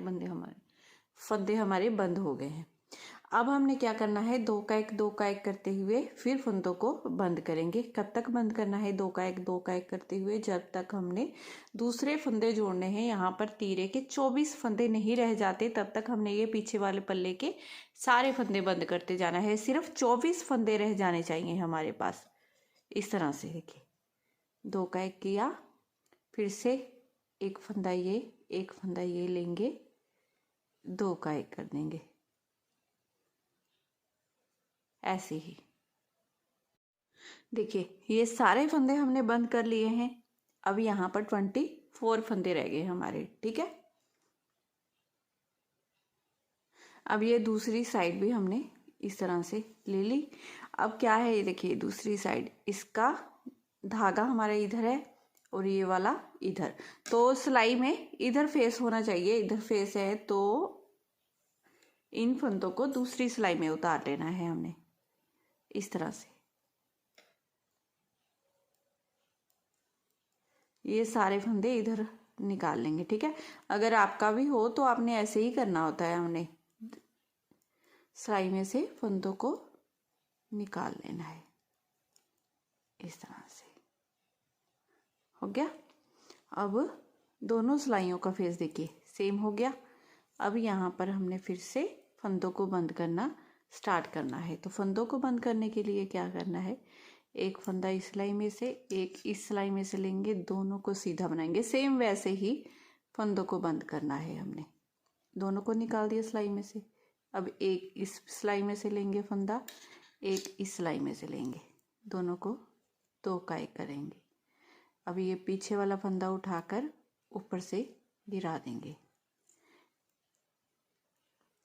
फंदे हमारे बंद हो गए हैं। अब हमने क्या करना है, 2 का एक करते हुए फिर फंदों को बंद करेंगे। कब तक बंद करना है 2 का एक करते हुए, जब तक हमने दूसरे फंदे जोड़ने हैं। यहाँ पर तीरे के 24 फंदे नहीं रह जाते, तब तक हमने ये पीछे वाले पल्ले के सारे फंदे बंद करते जाना है। सिर्फ 24 फंदे रह जाने चाहिए हमारे पास। इस तरह से देखिए 2 का एक किया, फिर से एक फंदा ये लेंगे, 2 का एक कर देंगे, ऐसे ही। देखिए ये सारे फंदे हमने बंद कर लिए हैं। अब यहाँ पर 24 फंदे रह गए हमारे। ठीक है, अब ये दूसरी साइड भी हमने इस तरह से ले ली। अब क्या है, ये देखिए दूसरी साइड, इसका धागा हमारा इधर है और ये वाला इधर। तो सिलाई में इधर फेस होना चाहिए, इधर फेस है, तो इन फंदों को दूसरी सिलाई में उतार लेना है हमने इस तरह से। ये सारे फंदे इधर निकाल लेंगे। ठीक है, अगर आपका भी हो तो आपने ऐसे ही करना होता है। हमने सिलाई में से फंदों को निकाल लेना है इस तरह से। हो गया। अब दोनों सिलाइयों का फेस देखिए सेम हो गया। अब यहाँ पर हमने फिर से फंदों को बंद करना स्टार्ट करना है। तो फंदों को बंद करने के लिए क्या करना है, एक फंदा इस सिलाई में से, एक इस सिलाई में से लेंगे, दोनों को सीधा बनाएंगे। सेम वैसे ही फंदों को बंद करना है। हमने दोनों को निकाल दिया सिलाई में से। अब एक इस सिलाई में से लेंगे फंदा, एक इस सिलाई में से लेंगे, दोनों को दो का एक करेंगे। अब ये पीछे वाला फंदा उठाकर ऊपर से गिरा देंगे।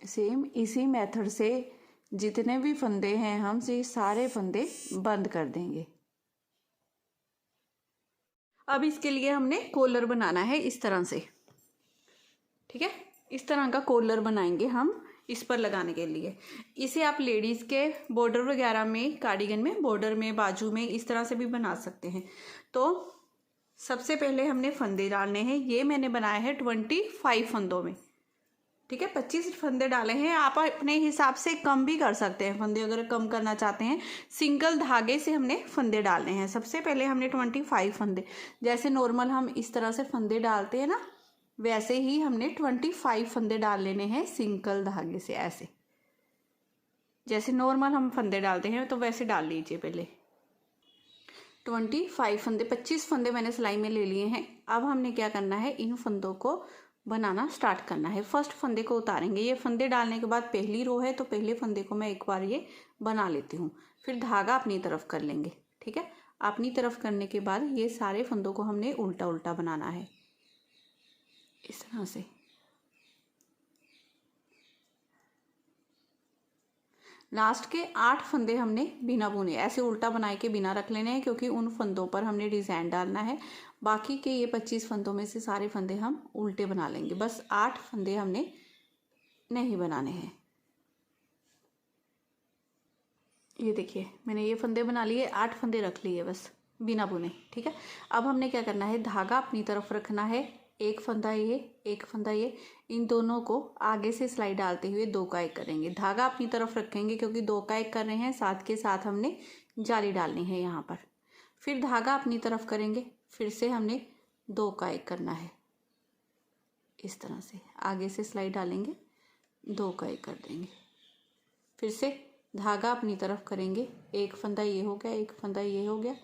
सेम इसी मेथड से जितने भी फंदे हैं हम से सारे फंदे बंद कर देंगे। अब इसके लिए हमने कॉलर बनाना है इस तरह से, ठीक है। इस तरह का कॉलर बनाएंगे हम इस पर लगाने के लिए। इसे आप लेडीज़ के बॉर्डर वगैरह में, कार्डिगन में बॉर्डर में, बाजू में इस तरह से भी बना सकते हैं। तो सबसे पहले हमने फंदे डालने हैं। ये मैंने बनाया है 25 फंदों में, ठीक है। 25 फंदे डाले हैं। आप अपने हिसाब से कम भी कर सकते हैं फंदे, अगर कम करना चाहते हैं। सिंगल धागे से हमने फंदे डालने हैं। सबसे पहले हमने 25 फंदे, जैसे नॉर्मल हम इस तरह से फंदे डालते हैं ना, वैसे ही हमने 25 फंदे डाल लेने हैं सिंगल धागे से। ऐसे जैसे नॉर्मल हम फंदे डालते हैं तो वैसे डाल लीजिए। पहले 25 फंदे, 25 फंदे मैंने सिलाई में ले लिए हैं। अब हमने क्या करना है, इन फंदों को बनाना स्टार्ट करना है। फर्स्ट फंदे को उतारेंगे। ये फंदे डालने के बाद पहली रो है तो पहले फंदे को मैं एक बार ये बना लेती हूँ। फिर धागा अपनी तरफ कर लेंगे, ठीक है। अपनी तरफ करने के बाद ये सारे फंदों को हमने उल्टा उल्टा बनाना है इस तरह से। लास्ट के 8 फंदे हमने बिना बुने ऐसे उल्टा बनाए के बिना रख लेने हैं, क्योंकि उन फंदों पर हमने डिज़ाइन डालना है। बाकी के ये 25 फंदों में से सारे फंदे हम उल्टे बना लेंगे। बस 8 फंदे हमने नहीं बनाने हैं। ये देखिए मैंने ये फंदे बना लिए, 8 फंदे रख लिए बस बिना बुने, ठीक है। अब हमने क्या करना है, धागा अपनी तरफ रखना है। एक फंदा ये, एक फंदा ये, इन दोनों को आगे से सिलाई डालते हुए दो का एक करेंगे। धागा अपनी तरफ रखेंगे क्योंकि दो का एक कर रहे हैं, साथ के साथ हमने जाली डालनी है यहाँ पर। फिर धागा अपनी तरफ करेंगे, फिर से हमने दो का एक करना है इस तरह से। आगे से सिलाई डालेंगे, दो का एक कर देंगे। फिर से धागा अपनी तरफ करेंगे, एक फंदा ये हो गया, एक फंदा ये हो गया।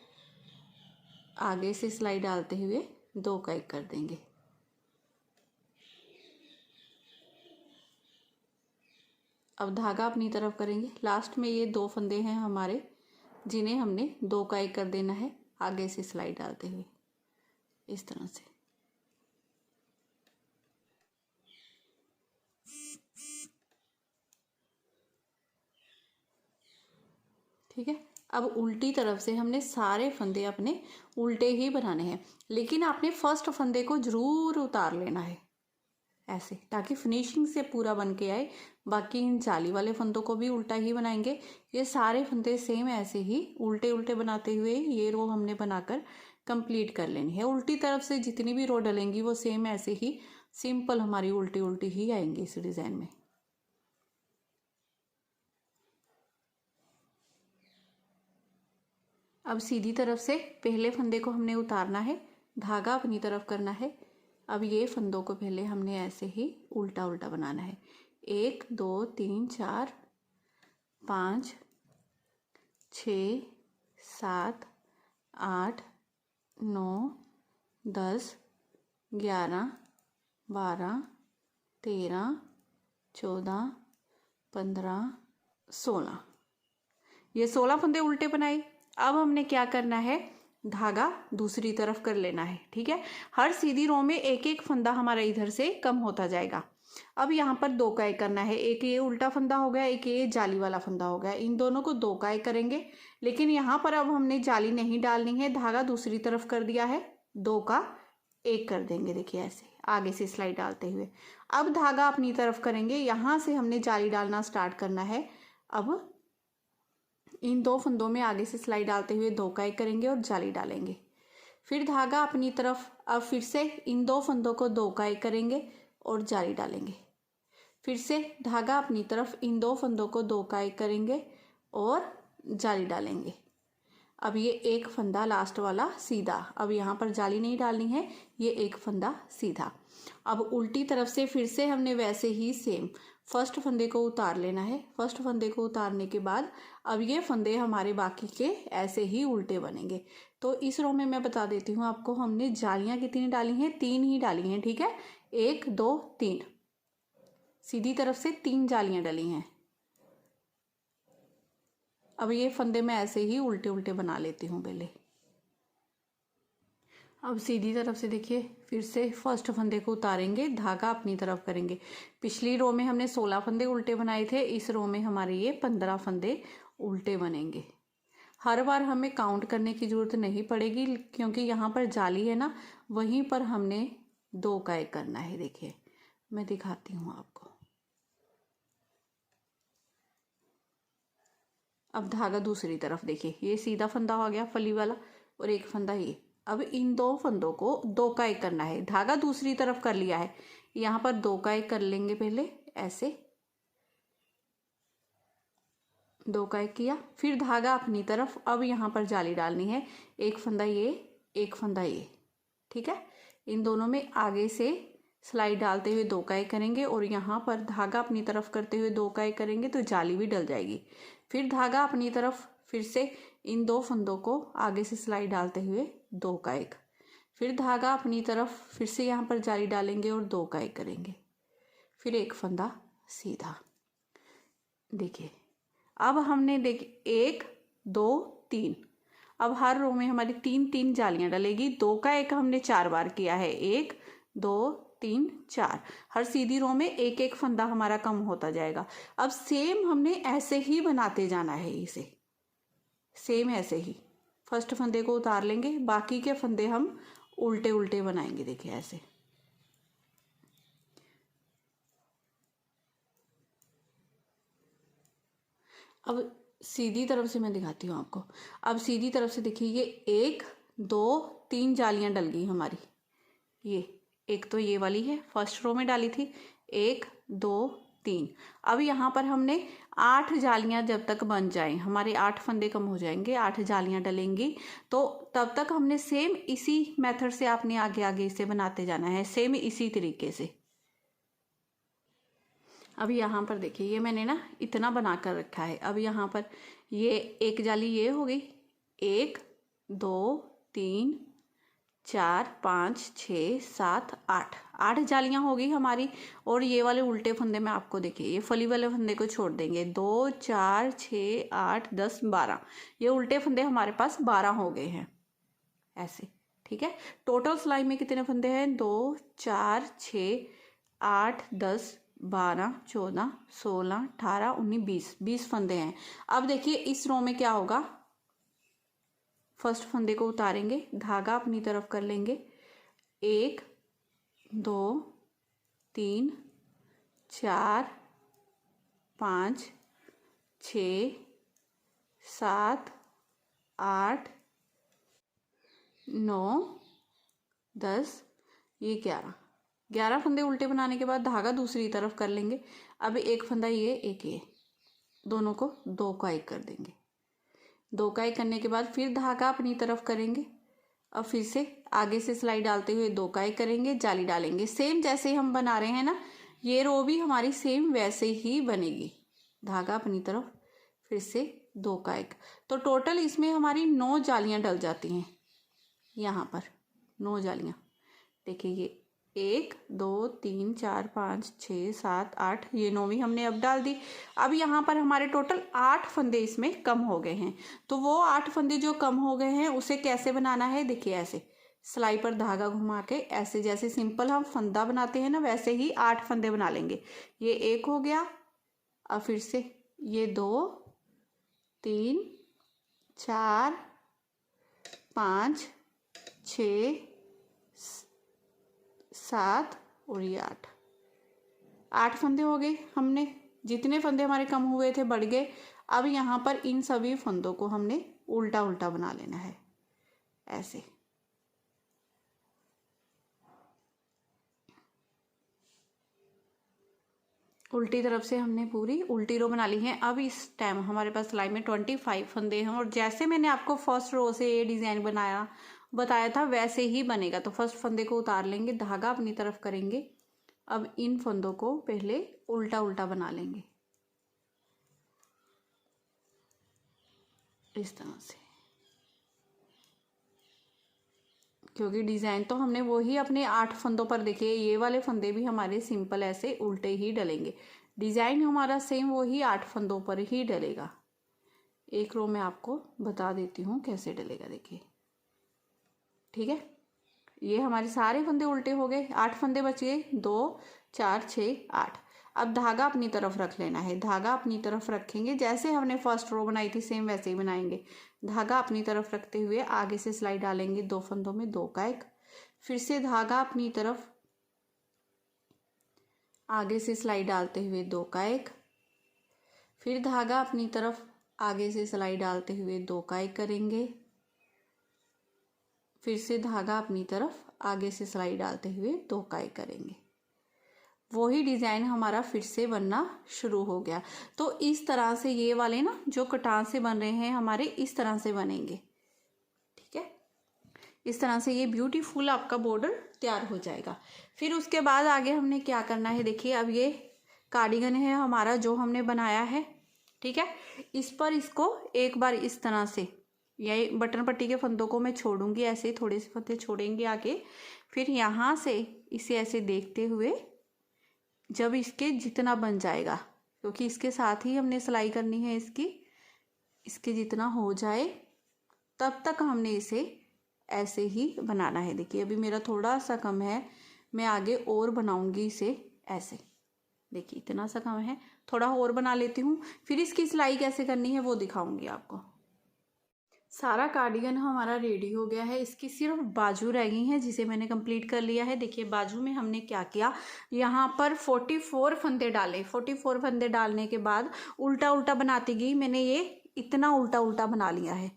आगे से सिलाई डालते हुए दो का एक कर देंगे। अब धागा अपनी तरफ करेंगे। लास्ट में ये 2 फंदे हैं हमारे, जिन्हें हमने दो का एक कर देना है आगे से सिलाई डालते हुए इस तरह से। ठीक है। अब उल्टी तरफ से हमने सारे फंदे अपने उल्टे ही बनाने हैं, लेकिन आपने फर्स्ट फंदे को जरूर उतार लेना है ऐसे, ताकि फिनिशिंग से पूरा बन के आए। बाकी इन जाली वाले फंदों को भी उल्टा ही बनाएंगे। ये सारे फंदे सेम ऐसे ही उल्टे उल्टे बनाते हुए ये रो हमने बनाकर कंप्लीट कर लेनी है। उल्टी तरफ से जितनी भी रो डलेंगी वो सेम ऐसे ही सिंपल हमारी उल्टी उल्टी ही आएंगी इस डिज़ाइन में। अब सीधी तरफ से पहले फंदे को हमने उतारना है, धागा अपनी तरफ करना है। अब ये फंदों को पहले हमने ऐसे ही उल्टा उल्टा बनाना है। 1 2 3 4 5 6 7 8 9 10 11 12 13 14 15 16, ये 16 फंदे उल्टे बनाए। अब हमने क्या करना है, धागा दूसरी तरफ कर लेना है। ठीक है, हर सीधी रो में एक एक फंदा हमारा इधर से कम होता जाएगा। अब यहाँ पर दो का एक करना है, एक ये उल्टा फंदा हो गया, एक ये जाली वाला फंदा हो गया। इन दोनों को दो का एक करेंगे, लेकिन यहाँ पर अब हमने जाली नहीं डालनी है, धागा दूसरी तरफ कर दिया है, दो का एक कर देंगे। देखिए ऐसे आगे से सिलाई डालते हुए। अब धागा अपनी तरफ करेंगे, यहाँ से हमने जाली डालना स्टार्ट करना है। अब इन दो फंदों में आगे से सिलाई डालते हुए दो का एक करेंगे और जाली डालेंगे। फिर धागा अपनी तरफ, अब फिर से इन दो फंदों को दो का एक करेंगे और जाली डालेंगे। फिर से धागा अपनी तरफ, इन दो फंदों को दो का एक करेंगे और जाली डालेंगे। अब ये एक फंदा लास्ट वाला सीधा, अब यहाँ पर जाली नहीं डालनी है, ये एक फंदा सीधा। अब उल्टी तरफ से फिर से हमने वैसे ही सेम फर्स्ट फंदे को उतार लेना है। फर्स्ट फंदे को उतारने के बाद अब ये फंदे हमारे बाकी के ऐसे ही उल्टे बनेंगे। तो इस रो में मैं बता देती हूँ आपको, हमने जालियाँ कितनी डाली हैं, 3 ही डाली हैं, ठीक है। 1 2 3 सीधी तरफ से 3 जालियाँ डली हैं। अब ये फंदे मैं ऐसे ही उल्टे उल्टे बना लेती हूँ पहले। अब सीधी तरफ से देखिए, फिर से फर्स्ट फंदे को उतारेंगे, धागा अपनी तरफ करेंगे। पिछली रो में हमने 16 फंदे उल्टे बनाए थे, इस रो में हमारे ये 15 फंदे उल्टे बनेंगे। हर बार हमें काउंट करने की ज़रूरत नहीं पड़ेगी, क्योंकि यहाँ पर जाली है ना, वहीं पर हमने 2 का 1 करना है। देखिए मैं दिखाती हूँ आपको। अब धागा दूसरी तरफ, देखिए ये सीधा फंदा हो गया फली वाला, और एक फंदा ये। अब इन 2 फंदों को 2 का 1 करना है। धागा दूसरी तरफ कर लिया है, यहाँ पर 2 का 1 कर लेंगे पहले, ऐसे 2 का 1 किया, फिर धागा अपनी तरफ। अब यहाँ पर जाली डालनी है, एक फंदा ये, एक फंदा ये, ठीक है। इन दोनों में आगे से स्लाइड डालते हुए 2 का 1 करेंगे, और यहाँ पर धागा अपनी तरफ करते हुए 2 का 1 करेंगे तो जाली भी डल जाएगी। फिर धागा अपनी तरफ, फिर से इन 2 फंदों को आगे से स्लाइड डालते हुए 2 का 1, फिर धागा अपनी तरफ, फिर से यहाँ पर जाली डालेंगे और 2 का 1 करेंगे, फिर एक फंदा सीधा। देखिए अब हमने 1 2 3, अब हर रो में हमारी 3 जालियां डलेगी। 2 का 1 हमने 4 बार किया है, 1 2 3 4। हर सीधी रो में एक एक फंदा हमारा कम होता जाएगा। अब सेम हमने ऐसे ही बनाते जाना है, इसे सेम ऐसे ही फर्स्ट फंदे को उतार लेंगे, बाकी के फंदे हम उल्टे उल्टे बनाएंगे। देखिए ऐसे। अब सीधी तरफ से मैं दिखाती हूँ आपको। अब सीधी तरफ से देखिए, ये 1 2 3 जालियां डल गई हमारी। ये एक तो ये वाली है, फर्स्ट रो में डाली थी, 1 2 3। अब यहाँ पर हमने 8 जालियां जब तक बन जाएं, हमारे 8 फंदे कम हो जाएंगे, 8 जालियां डलेंगी, तो तब तक हमने सेम इसी मेथड से आपने आगे आगे इसे बनाते जाना है, सेम इसी तरीके से। अब यहाँ पर देखिए, ये मैंने ना इतना बना कर रखा है। अब यहाँ पर ये एक जाली ये हो गई, 1 2 3 4 5 6 7 8 जालियाँ हो गई हमारी। और ये वाले उल्टे फंदे में आपको देखिए, ये फली वाले फंदे को छोड़ देंगे, 2 4 6 8 10 12, ये उल्टे फंदे हमारे पास 12 हो गए हैं ऐसे, ठीक है। टोटल सिलाई में कितने फंदे हैं, 2 4 6 8 10 12 14 16 18 19 20 फंदे हैं। अब देखिए इस रो में क्या होगा, फर्स्ट फंदे को उतारेंगे, धागा अपनी तरफ कर लेंगे, 1 2 3 4 5 6 7 8 9 10, ये 11 फंदे उल्टे बनाने के बाद धागा दूसरी तरफ कर लेंगे। अब एक फंदा ये, एक ये, दोनों को 2 का 1 कर देंगे। 2 का 1 करने के बाद फिर धागा अपनी तरफ करेंगे। अब फिर से आगे से सिलाई डालते हुए 2 का 1 करेंगे, जाली डालेंगे। सेम जैसे हम बना रहे हैं ना, ये रो भी हमारी सेम वैसे ही बनेगी। धागा अपनी तरफ, फिर से 2 का 1, तो टोटल इसमें हमारी 9 जालियाँ डल जाती हैं। यहाँ पर 9 जालियाँ देखिए, ये 1 2 3 4 5 6 7 8, ये 9वीं हमने अब डाल दी। अब यहाँ पर हमारे टोटल 8 फंदे इसमें कम हो गए हैं। तो वो 8 फंदे जो कम हो गए हैं उसे कैसे बनाना है, देखिए ऐसे सिलाई पर धागा घुमा के, ऐसे जैसे सिंपल हम फंदा बनाते हैं ना, वैसे ही 8 फंदे बना लेंगे। ये 1 हो गया, अब फिर से ये 2 3 4 5 6 7 और ये 8 फंदे हो गए। हमने जितने फंदे हमारे कम हुए थे बढ़ गए। अब यहाँ पर इन सभी फंदों को हमने उल्टा उल्टा बना लेना है ऐसे। उल्टी तरफ से हमने पूरी उल्टी रो बना ली है। अब इस टाइम हमारे पास सिलाई में 25 फंदे हैं, और जैसे मैंने आपको फर्स्ट रो से ये डिज़ाइन बताया था वैसे ही बनेगा। तो फर्स्ट फंदे को उतार लेंगे, धागा अपनी तरफ करेंगे, अब इन फंदों को पहले उल्टा उल्टा बना लेंगे इस तरह से, क्योंकि डिज़ाइन तो हमने वही अपने 8 फंदों पर देखे, ये वाले फंदे भी हमारे सिंपल ऐसे उल्टे ही डलेंगे। डिज़ाइन हमारा सेम वही 8 फंदों पर ही डलेगा। एक रो में आपको बता देती हूँ कैसे डलेगा, देखिए। ठीक है, ये हमारे सारे फंदे उल्टे हो गए, 8 फंदे बच गए, 2 4 6 8। अब धागा अपनी तरफ रख लेना है। धागा अपनी तरफ रखेंगे, जैसे हमने फर्स्ट रो बनाई थी सेम वैसे ही बनाएंगे। धागा अपनी तरफ रखते हुए आगे से सिलाई डालेंगे 2 फंदों में 2 का 1, फिर से धागा अपनी तरफ आगे से सिलाई डालते हुए 2 का 1, फिर धागा अपनी तरफ आगे से सिलाई डालते हुए 2 का 1 करेंगे, फिर से धागा अपनी तरफ आगे से सिलाई डालते हुए 2 का 1 करेंगे। वही डिज़ाइन हमारा फिर से बनना शुरू हो गया। तो इस तरह से ये वाले ना जो कटान से बन रहे हैं हमारे, इस तरह से बनेंगे। ठीक है, इस तरह से ये ब्यूटीफुल आपका बॉर्डर तैयार हो जाएगा। फिर उसके बाद आगे हमने क्या करना है, देखिए अब ये कार्डिगन है हमारा जो हमने बनाया है। ठीक है, इस पर इसको एक बार इस तरह से, ये बटन पट्टी के फंदों को मैं छोड़ूंगी, ऐसे थोड़े से फंदे छोड़ेंगे आगे, फिर यहाँ से इसे ऐसे देखते हुए जब इसके जितना बन जाएगा, क्योंकि इसके साथ ही हमने सिलाई करनी है इसकी, इसके जितना हो जाए तब तक हमने इसे ऐसे ही बनाना है। देखिए अभी मेरा थोड़ा सा कम है, मैं आगे और बनाऊंगी इसे ऐसे। देखिए इतना सा कम है, थोड़ा और बना लेती हूँ, फिर इसकी सिलाई कैसे करनी है वो दिखाऊंगी आपको। सारा कार्डिगन हमारा रेडी हो गया है, इसकी सिर्फ बाजू रह गई हैं जिसे मैंने कंप्लीट कर लिया है। देखिए बाजू में हमने क्या किया, यहाँ पर 44 फंदे डाले। 44 फंदे डालने के बाद उल्टा उल्टा बनाती गई, मैंने ये इतना उल्टा उल्टा बना लिया है।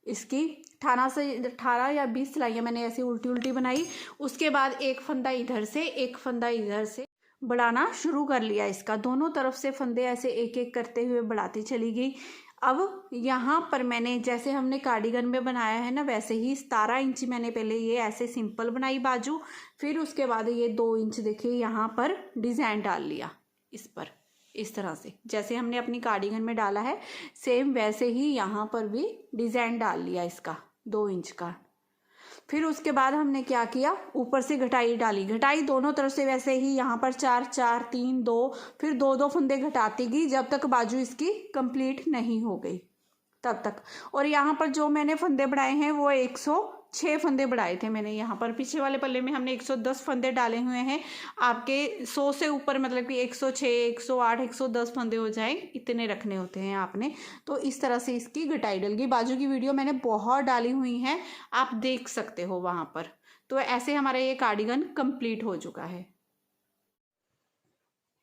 इसकी 18 या 20 सिलाइयाँ मैंने ऐसी उल्टी उल्टी बनाई। उसके बाद एक फंदा इधर से एक फंदा इधर से बढ़ाना शुरू कर लिया। इसका दोनों तरफ से फंदे ऐसे एक एक करते हुए बढ़ाती चली गई। अब यहाँ पर मैंने जैसे हमने कार्डिगन में बनाया है ना, वैसे ही 17 इंच मैंने पहले ये ऐसे सिंपल बनाई बाजू, फिर उसके बाद ये 2 इंच देखिए यहाँ पर डिज़ाइन डाल लिया इस पर, इस तरह से जैसे हमने अपनी कार्डिगन में डाला है सेम वैसे ही यहाँ पर भी डिज़ाइन डाल लिया इसका 2 इंच का। फिर उसके बाद हमने क्या किया, ऊपर से घटाई डाली, घटाई दोनों तरफ से वैसे ही यहाँ पर 4 4 3 2, फिर 2 2 फंदे घटाती गई जब तक बाजू इसकी कंप्लीट नहीं हो गई तब तक। और यहाँ पर जो मैंने फंदे बढ़ाए हैं वो 106 फंदे बढ़ाए थे मैंने। यहाँ पर पीछे वाले पल्ले में हमने 110 फंदे डाले हुए हैं। आपके 100 से ऊपर मतलब कि 106 108 110 फंदे हो जाए इतने रखने होते हैं आपने। तो इस तरह से इसकी घटाई डल गई। बाजू की वीडियो मैंने बहुत डाली हुई हैं, आप देख सकते हो वहाँ पर। तो ऐसे हमारा ये कार्डिगन कंप्लीट हो चुका है।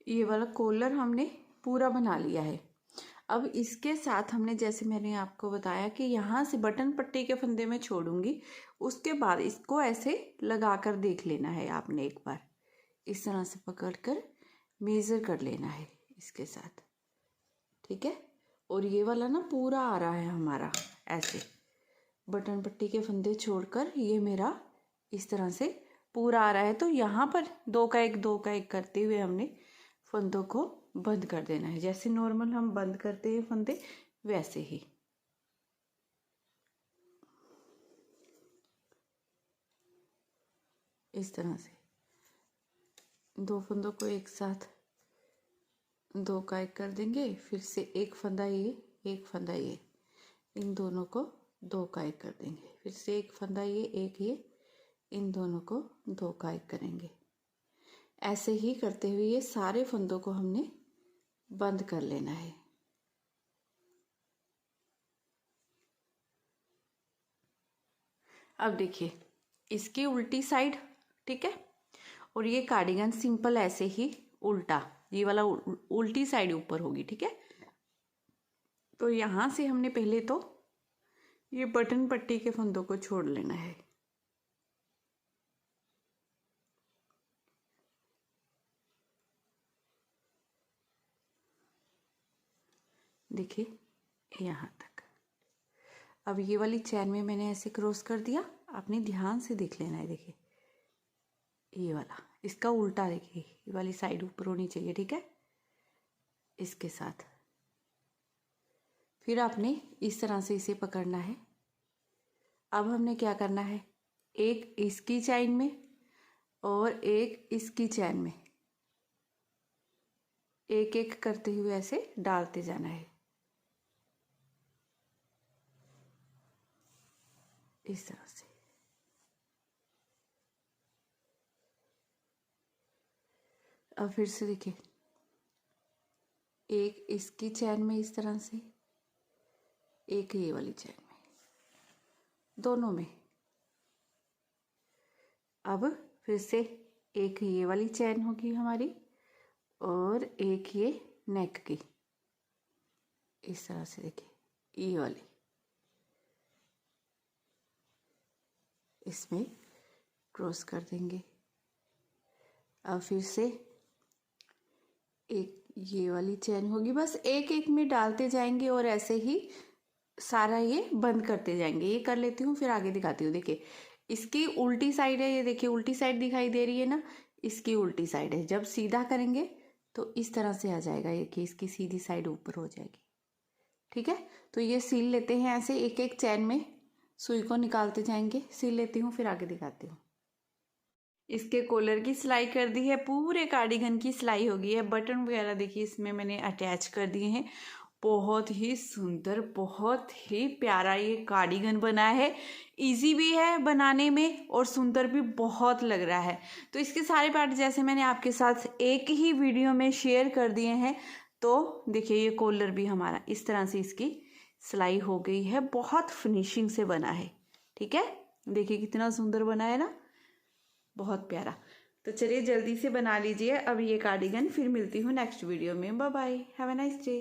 ये वाला कॉलर हमने पूरा बना लिया है। अब इसके साथ हमने जैसे मैंने आपको बताया कि यहाँ से बटन पट्टी के फंदे में छोड़ूंगी, उसके बाद इसको ऐसे लगा कर देख लेना है आपने। एक बार इस तरह से पकड़ कर मेज़र कर लेना है इसके साथ। ठीक है, और ये वाला ना पूरा आ रहा है हमारा ऐसे, बटन पट्टी के फंदे छोड़कर ये मेरा इस तरह से पूरा आ रहा है। तो यहाँ पर 2 का 1 2 का 1 करते हुए हमने फंदों को बंद कर देना है, जैसे नॉर्मल हम बंद करते हैं फंदे वैसे ही। इस तरह से 2 फंदों को एक साथ 2 का 1 कर देंगे, फिर से एक फंदा ये एक फंदा ये, इन दोनों को 2 का 1 कर देंगे, फिर से एक फंदा ये एक ये, इन दोनों को 2 का 1 करेंगे। ऐसे ही करते हुए ये सारे फंदों को हमने बंद कर लेना है। अब देखिए इसकी उल्टी साइड, ठीक है, और ये कार्डिगन सिंपल ऐसे ही उल्टा, ये वाला उल्टी साइड ऊपर होगी। ठीक है, तो यहाँ से हमने पहले तो ये बटन पट्टी के फंदों को छोड़ लेना है। देखिए यहाँ तक। अब ये वाली चैन में मैंने ऐसे क्रॉस कर दिया, आपने ध्यान से देख लेना है। देखिए ये वाला, इसका उल्टा देखिए, ये वाली साइड ऊपर होनी चाहिए, ठीक है। इसके साथ फिर आपने इस तरह से इसे पकड़ना है। अब हमने क्या करना है, एक इसकी चैन में और एक इसकी चैन में एक एक करते हुए ऐसे डालते जाना है, इस तरह से। अब फिर से देखिए, एक इसकी चैन में इस तरह से, एक ये वाली चैन में, दोनों में। अब फिर से एक ये वाली चैन होगी हमारी और एक ये नेक की, इस तरह से देखिए, ये वाली इसमें क्रॉस कर देंगे। अब फिर से एक ये वाली चैन होगी, बस एक एक में डालते जाएंगे और ऐसे ही सारा ये बंद करते जाएंगे। ये कर लेती हूँ, फिर आगे दिखाती हूँ। देखिए, इसकी उल्टी साइड है, ये देखिए उल्टी साइड दिखाई दे रही है ना, इसकी उल्टी साइड है। जब सीधा करेंगे तो इस तरह से आ जाएगा ये, कि इसकी सीधी साइड ऊपर हो जाएगी, ठीक है। तो ये सील लेते हैं ऐसे, एक एक चैन में सुई को निकालते जाएंगे। सील लेती हूँ, फिर आगे दिखाती हूँ। इसके कॉलर की सिलाई कर दी है, पूरे कार्डिगन की सिलाई हो गई है। बटन वगैरह देखिए इसमें मैंने अटैच कर दिए हैं। बहुत ही सुंदर, बहुत ही प्यारा ये कार्डिगन बना है। इजी भी है बनाने में और सुंदर भी बहुत लग रहा है। तो इसके सारे पार्ट जैसे मैंने आपके साथ एक ही वीडियो में शेयर कर दिए हैं। तो देखिए, ये कॉलर भी हमारा इस तरह से इसकी सिलाई हो गई है। बहुत फिनिशिंग से बना है, ठीक है। देखिए कितना सुंदर बना है ना, बहुत प्यारा। तो चलिए जल्दी से बना लीजिए अब ये कार्डिगन। फिर मिलती हूँ नेक्स्ट वीडियो में। Bye bye, have a nice day.